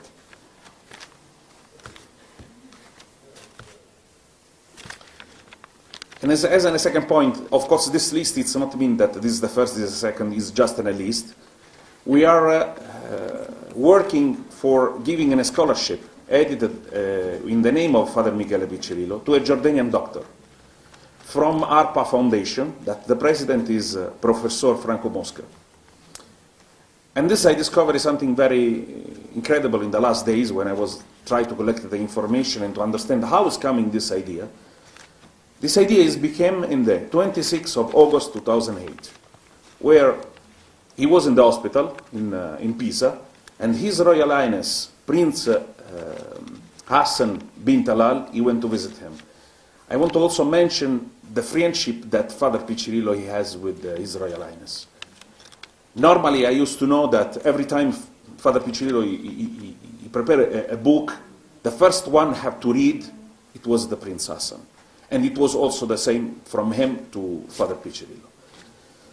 And as a second point, of course, this list, it's not mean that this is the first, this is the second, it's just in a list. We are working for giving a scholarship edited in the name of Father Michele Piccirillo to a Jordanian doctor from ARPA Foundation, that the president is Professor Franco Mosca. And this I discovered something very incredible in the last days when I was trying to collect the information and to understand how is coming this idea. This idea became in the 26th of August 2008, where he was in the hospital in Pisa, and His Royal Highness Prince Hassan bin Talal, he went to visit him. I want to also mention the friendship that Father Piccirillo he has with His Royal Highness. Normally, I used to know that every time Father Piccirillo he prepared a book, the first one had to read, it was the Prince Hassan. And it was also the same from him to Father Piccirillo.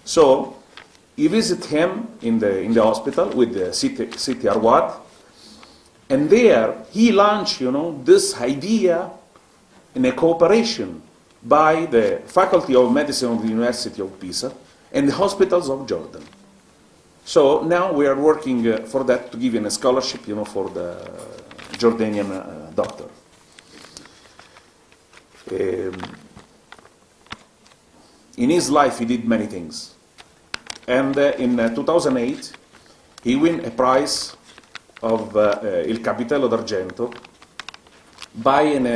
So, he visited him in the hospital with the City Arwad, and there he launched, this idea in a cooperation by the Faculty of Medicine of the University of Pisa and the hospitals of Jordan. So now we are working for that, to give him a scholarship, for the Jordanian doctor. In his life he did many things, and in 2008 he won a prize of Il Capitello d'Argento by an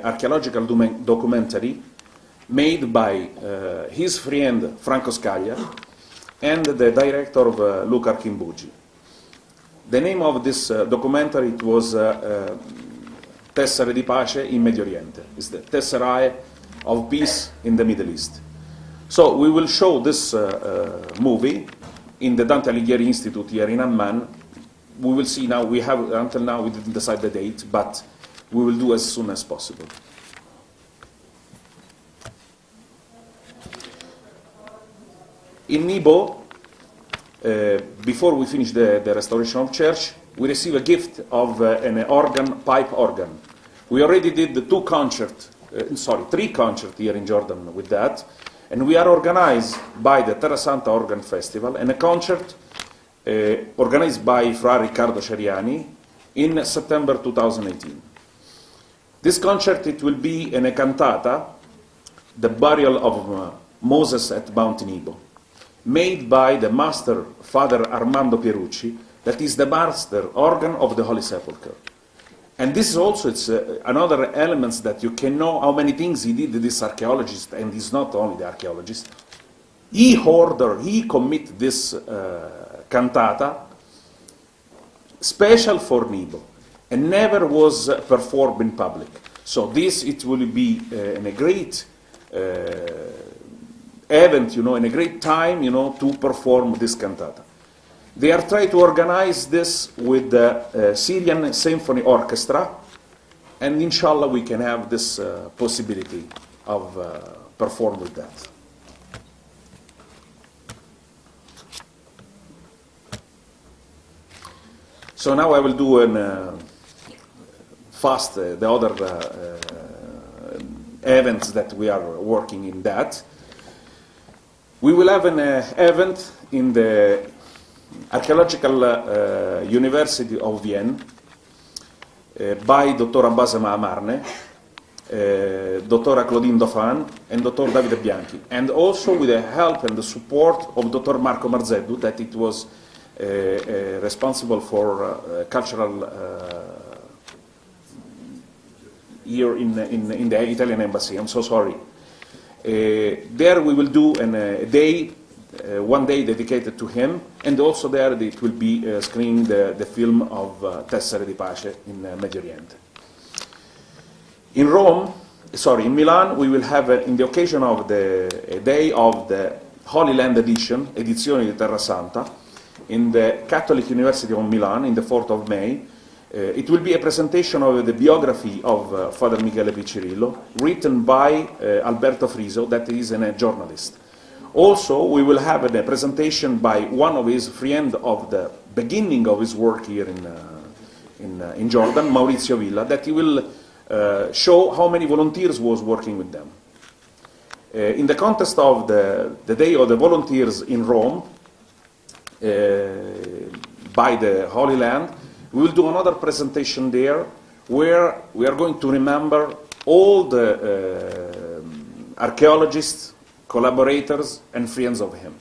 archaeological documentary made by his friend Franco Scaglia and the director of Luca Archimbugi. The name of this documentary, it was Tessere di Pace in Medio Oriente. It's the Tesserae of Peace in the Middle East. So we will show this movie in the Dante Alighieri Institute here in Amman. We will see now, until now we didn't decide the date, but we will do as soon as possible. In Nebo, before we finish the restoration of church, we receive a gift of an organ, pipe organ. We already did three concerts here in Jordan with that, and we are organized by the Terra Santa Organ Festival and a concert organized by Fra Riccardo Ceriani in September 2018. This concert, it will be in a cantata the burial of Moses at Mount Nebo, made by the master, Father Armando Pierucci, that is the master organ of the Holy Sepulchre. And this is also another element that you can know how many things he did, this archaeologist, and he's not only the archaeologist. He committed this cantata special for Nebo, and never was performed in public. So it will be in a great event, in a great time, to perform this cantata. They are trying to organize this with the Syrian Symphony Orchestra, and inshallah we can have this possibility of perform with that. So now I will do fast the other events that we are working in that. We will have an event in the Archaeological University of Vienna by Dr. Abbas Maamarne, Dr. Claudine Dauphin, and Dr. Davide Bianchi, and also with the help and the support of Dr. Marco Marzeddu, that it was responsible for cultural here in the Italian embassy. I'm so sorry. There we will do a day, one day dedicated to him, and also there it will be screening the film of Tessere di Pace in Medio Oriente. In Milan, we will have, in the occasion of the day of the Holy Land edition, Edizione di Terra Santa, in the Catholic University of Milan, in the 4th of May. It will be a presentation of the biography of Father Michele Piccirillo, written by Alberto Friso, that is a journalist. Also, we will have a presentation by one of his friends of the beginning of his work here in Jordan, Maurizio Villa, that he will show how many volunteers was working with them. In the context of the Day of the Volunteers in Rome, by the Holy Land, we will do another presentation there where we are going to remember all the archaeologists, collaborators, and friends of him.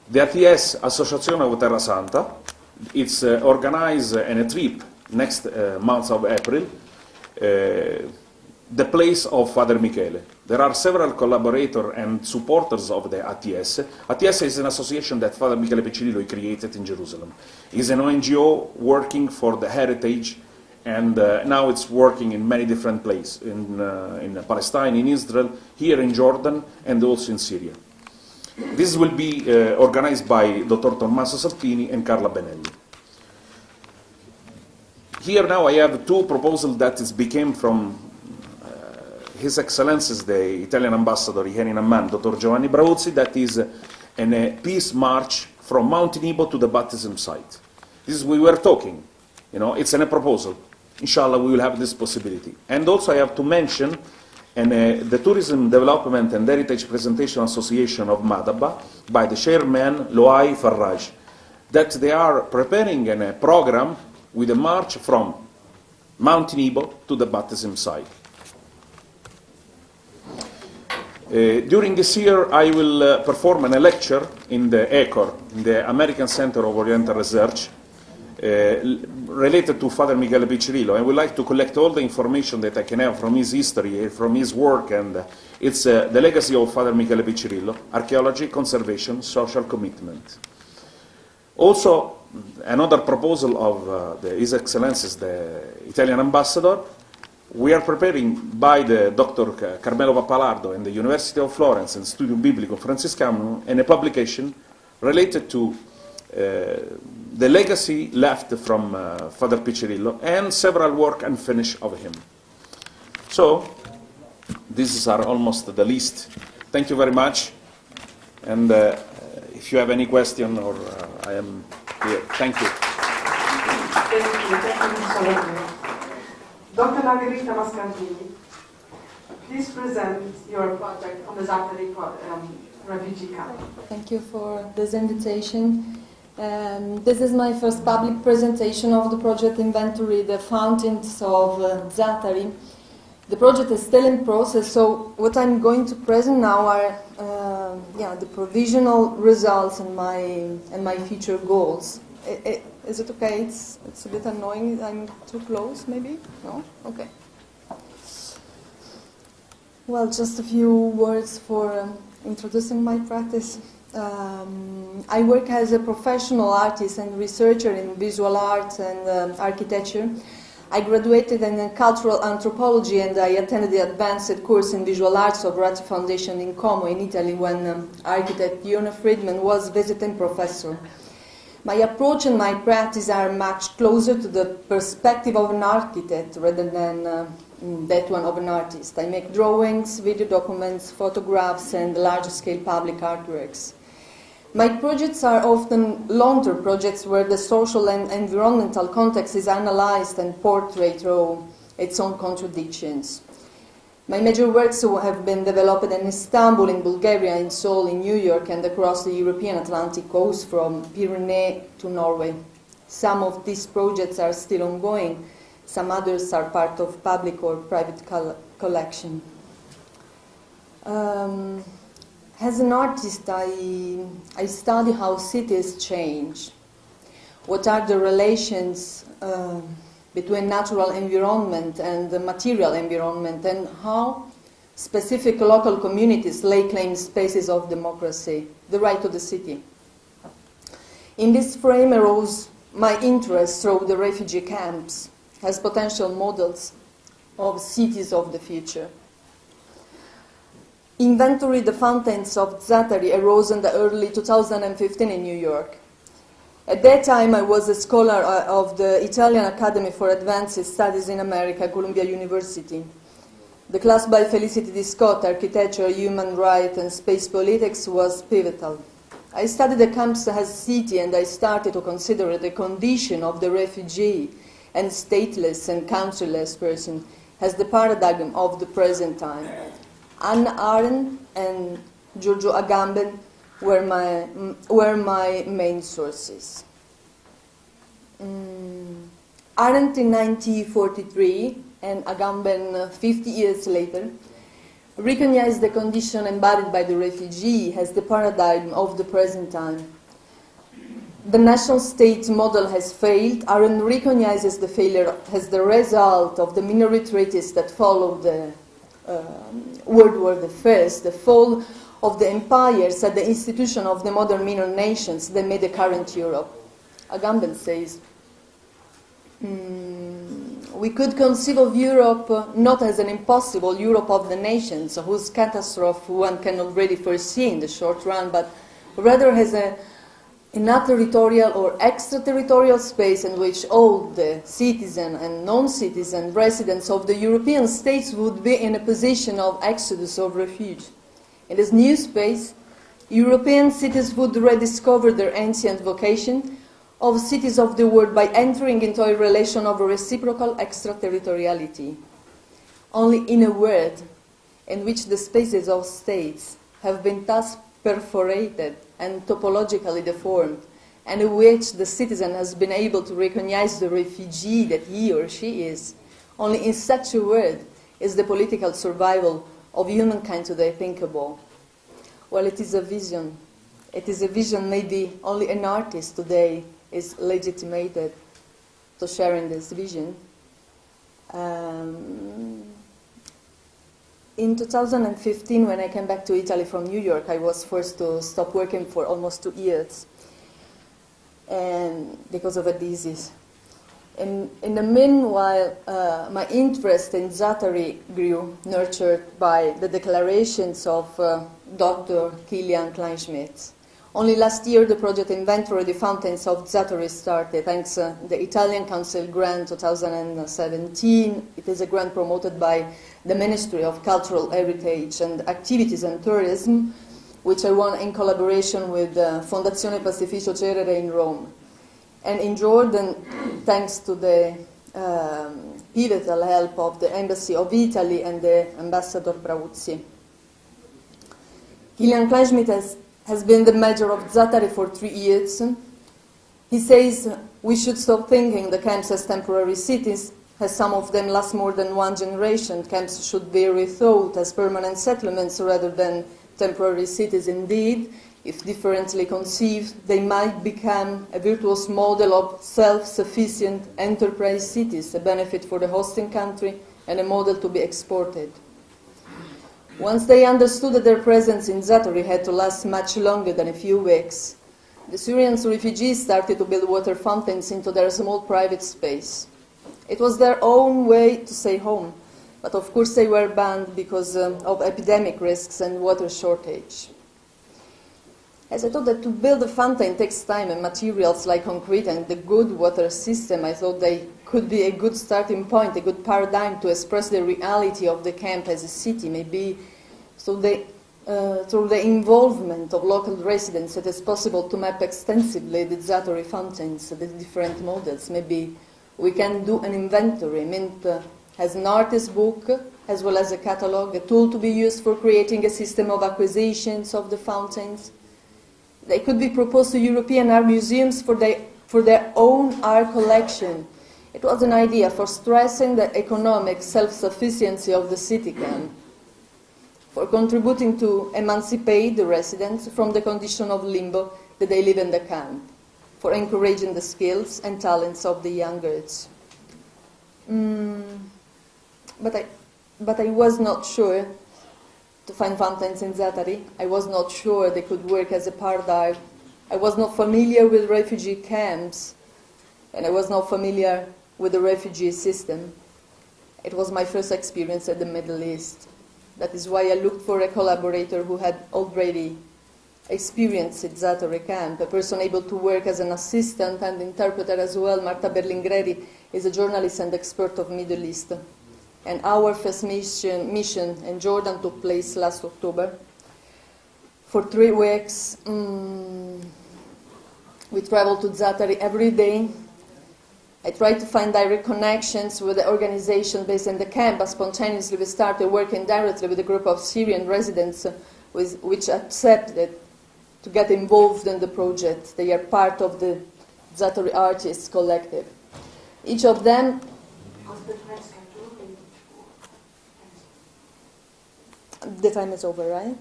The ATS, Associazione of Terra Santa, it's organized in a trip next month of April, the place of Father Michele. There are several collaborators and supporters of the ATS. ATS is an association that Father Michele Piccirillo created in Jerusalem. It's an ONGO working for the heritage, and now it's working in many different places, in Palestine, in Israel, here in Jordan, and also in Syria. This will be organized by Dr. Tommaso Saltini and Carla Benelli. Here now I have two proposals that became from His Excellency, the Italian ambassador here in Amman, Dr. Giovanni Brauzzi, that is a peace march from Mount Nebo to the baptism site. This is, we were talking, it's a proposal. Inshallah, we will have this possibility. And also I have to mention the Tourism Development and Heritage Presentation Association of Madaba by the chairman, Loai Farraj, that they are preparing a program with a march from Mount Nebo to the baptism site. During this year, I will perform a lecture in the ECOR, in the American Center of Oriental Research, related to Father Michele Piccirillo. I would like to collect all the information that I can have from his history, from his work, and it's the legacy of Father Michele Piccirillo: archaeology, conservation, social commitment. Also, another proposal of His Excellency, the Italian ambassador. We are preparing by the Dr. Carmelo Pappalardo and the University of Florence and Studium Biblico Franciscanum and a publication related to the legacy left from Father Piccirillo and several work unfinished of him. So, these are almost the list. Thank you very much. And if you have any question, or I am here. Thank you. Thank you. Dr. Margherita Mascardini, please present your project on the Zatari refugee camp. Thank you for this invitation. This is my first public presentation of the project inventory, The Fountains of Zatari. The project is still in process, so what I'm going to present now are the provisional results and my future goals. Is it okay? It's a bit annoying. I'm too close, maybe? No? Okay. Well, just a few words for introducing my practice. I work as a professional artist and researcher in visual art and architecture. I graduated in cultural anthropology and I attended the advanced course in visual arts of Brauzzi Foundation in Como in Italy when architect Giovanni Friedman was visiting professor. My approach and my practice are much closer to the perspective of an architect rather than that one of an artist. I make drawings, video documents, photographs and large-scale public artworks. My projects are often long-term projects where the social and environmental context is analyzed and portrayed through its own contradictions. My major works have been developed in Istanbul, in Bulgaria, in Seoul, in New York, and across the European Atlantic coast from Pyrenees to Norway. Some of these projects are still ongoing. Some others are part of public or private collection. As an artist, I study how cities change. What are the relations between natural environment and the material environment, and how specific local communities lay claim spaces of democracy, the right of the city. In this frame arose my interest through the refugee camps as potential models of cities of the future. Inventory the Fountains of Zaatari arose in the early 2015 in New York. At that time, I was a scholar of the Italian Academy for Advanced Studies in America, Columbia University. The class by Felicity D. Scott, Architecture, Human Rights, and Space Politics, was pivotal. I studied the camps as city, and I started to consider the condition of the refugee and stateless and countryless person as the paradigm of the present time. Anna Arendt and Giorgio Agamben were my main sources. Arendt in 1943 and Agamben 50 years later recognized the condition embodied by the refugee as the paradigm of the present time. The national state model has failed. Arendt recognizes the failure as the result of the minority treaties that followed the World War I, the fall of the empires and the institution of the modern minor nations that made the current Europe. Agamben says, we could conceive of Europe not as an impossible Europe of the nations, whose catastrophe one can already foresee in the short run, but rather as an territorial or extraterritorial space in which all the citizen and non-citizen residents of the European states would be in a position of exodus or refuge. In this new space, European cities would rediscover their ancient vocation of cities of the world by entering into a relation of reciprocal extraterritoriality. Only in a world in which the spaces of states have been thus perforated and topologically deformed, and in which the citizen has been able to recognize the refugee that he or she is, only in such a world is the political survival of humankind today thinkable. Well, it is a vision. It is a vision maybe only an artist today is legitimated to share in this vision. In 2015, when I came back to Italy from New York, I was forced to stop working for almost 2 years, and because of a disease. In the meanwhile, my interest in Zaatari grew, nurtured by the declarations of Dr. Kilian Kleinschmidt. Only last year, the project Inventory the Fountains of Zaatari started, thanks to the Italian Council Grant 2017. It is a grant promoted by the Ministry of Cultural Heritage and Activities and Tourism, which I won in collaboration with Fondazione Pastificio Cerere in Rome. And in Jordan, thanks to the pivotal help of the Embassy of Italy and the Ambassador Brauzzi. Kilian Kleinschmidt has been the mayor of Zaatari for 3 years. He says we should stop thinking the camps as temporary cities as some of them last more than one generation. Camps should be rethought as permanent settlements rather than temporary cities. Indeed, if differently conceived, they might become a virtuous model of self-sufficient enterprise cities, a benefit for the hosting country and a model to be exported. Once they understood that their presence in Zaatari had to last much longer than a few weeks, the Syrian refugees started to build water fountains into their small private space. It was their own way to stay home, but of course they were banned because of epidemic risks and water shortage. As I thought that to build a fountain takes time and materials like concrete and the good water system, I thought they could be a good starting point, a good paradigm to express the reality of the camp as a city, maybe through the involvement of local residents it is possible to map extensively the Zaatari fountains, the different models. Maybe we can do an inventory. Mint has an artist book as well as a catalog, a tool to be used for creating a system of acquisitions of the fountains. They could be proposed to European art museums for their own art collection. It was an idea for stressing the economic self-sufficiency of the city camp, for contributing to emancipate the residents from the condition of limbo that they live in the camp, for encouraging the skills and talents of the youngers. But I was not sure to find fountains in Zaatari. I was not sure they could work as a paradigm. I was not familiar with refugee camps, and I was not familiar with the refugee system. It was my first experience at the Middle East. That is why I looked for a collaborator who had already experienced at Zaatari camp, a person able to work as an assistant and interpreter as well. Marta Berlingreri is a journalist and expert of Middle East. And our first mission in Jordan took place last October. For 3 weeks, we traveled to Zaatari every day. I tried to find direct connections with the organization based in the camp, but spontaneously we started working directly with a group of Syrian residents which accepted to get involved in the project. They are part of the Zaatari Artists Collective. Each of them... The time is over, right?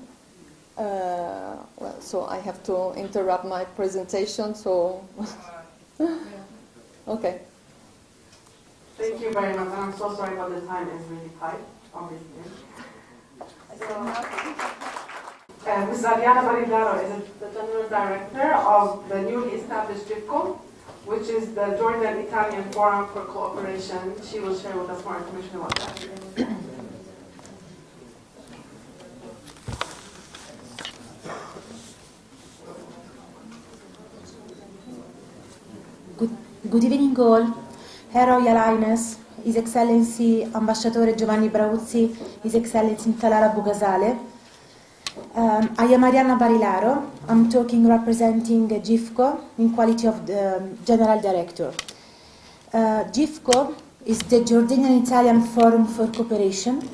Well, so I have to interrupt my presentation, so... Okay. Thank you very much, and I'm so sorry, but the time is really tight, obviously. So, Ms. Ariana Barilaro is the General Director of the newly established GIFCO, which is the Jordan-Italian Forum for Cooperation. She will share with us more information about that. Good evening all. Her Royal Highness, His Excellency Ambassador Giovanni Brauzzi, His Excellency Talal Abu-Ghazaleh. I am Arianna Barilaro. I'm talking representing GIFCO in quality of the General Director. GIFCO is the Jordanian Italian Forum for Cooperation.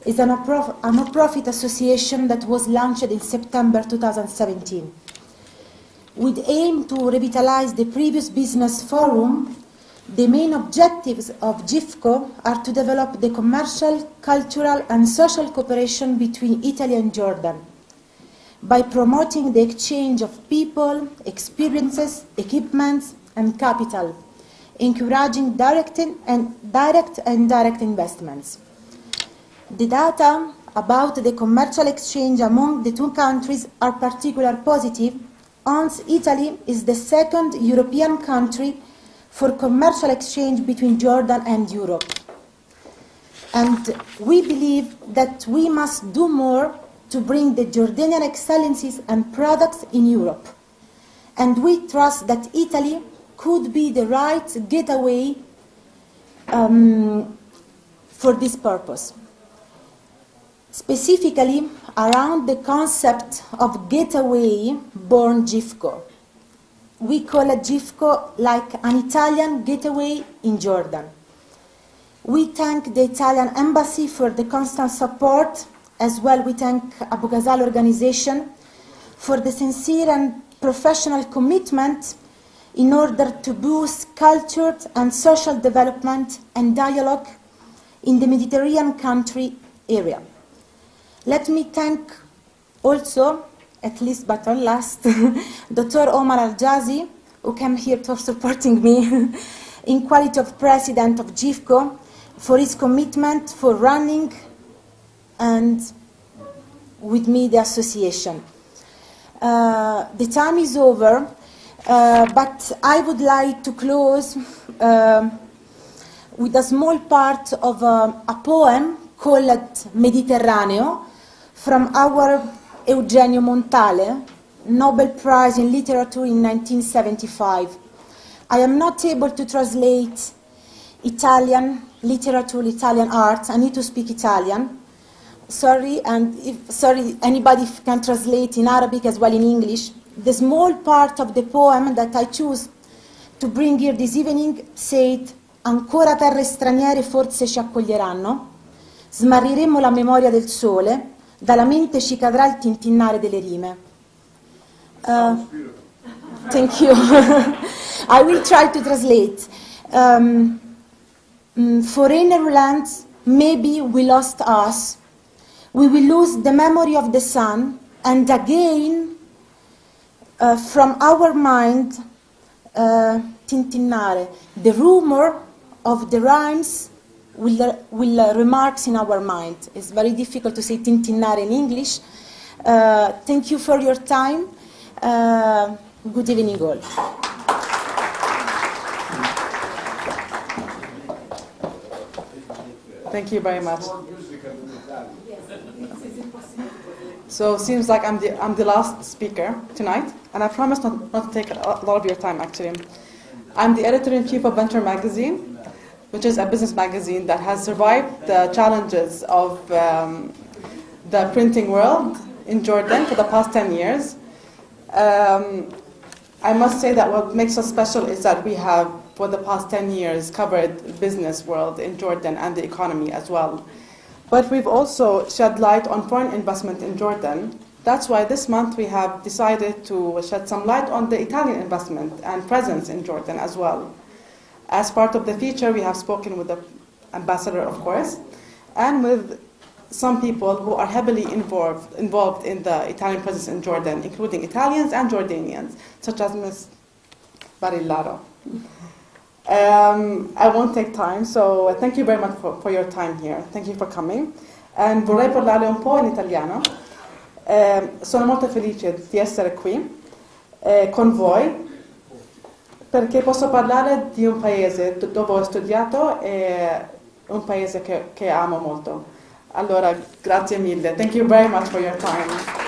It's a non-profit association that was launched in September 2017. With aim to revitalize the previous business forum, the main objectives of GIFCO are to develop the commercial, cultural and social cooperation between Italy and Jordan by promoting the exchange of people, experiences, equipments and capital, encouraging direct and indirect investments. The data about the commercial exchange among the two countries are particularly positive, as Italy is the second European country for commercial exchange between Jordan and Europe. And we believe that we must do more to bring the Jordanian excellencies and products in Europe. And we trust that Italy could be the right gateway for this purpose. Specifically around the concept of gateway born GIFCO. We call it GIFCO like an Italian gateway in Jordan. We thank the Italian Embassy for the constant support. As well, we thank Abu-Ghazaleh organization for the sincere and professional commitment in order to boost culture and social development and dialogue in the Mediterranean country area. Let me thank also, at least but not last, Dr. Omar Al-Jazi, who came here for supporting me in quality of president of GIFCO, for his commitment for running and with me the association. The time is over, but I would like to close with a small part of a poem called Mediterraneo from our Eugenio Montale, Nobel Prize in Literature in 1975. I am not able to translate Italian literature, Italian art. I need to speak Italian. Sorry, and sorry, anybody can translate in Arabic as well in English. The small part of the poem that I choose to bring here this evening said, ancora terre straniere forse ci accoglieranno, smarriremo la memoria del sole, dalla mente ci cadrà il tintinnare delle rime. Thank you. I will try to translate. Foreigner lands, maybe we lost us. We will lose the memory of the sun, and again, from our mind, tintinnare, the rumor of the rhymes will remarks in our mind. It's very difficult to say tintinnare in English. Thank you for your time. Good evening all. Thank you very much. So it seems like I'm the last speaker tonight, and I promise not to take a lot of your time actually. I'm the editor-in-chief of Venture Magazine, which is a business magazine that has survived the challenges of the printing world in Jordan for the past 10 years. I must say that what makes us special is that we have, for the past 10 years, covered business world in Jordan and the economy as well. But we've also shed light on foreign investment in Jordan. That's why this month we have decided to shed some light on the Italian investment and presence in Jordan as well. As part of the feature, we have spoken with the ambassador, of course, and with some people who are heavily involved in the Italian presence in Jordan, including Italians and Jordanians, such as Ms. Barillaro. I won't take time, so thank you very much for your time here. Thank you for coming. And vorrei parlare un po' in italiano. Sono molto felice di essere qui con voi, perché posso parlare di un paese dove ho studiato e un paese che amo molto. Allora, grazie mille. Thank you very much for your time.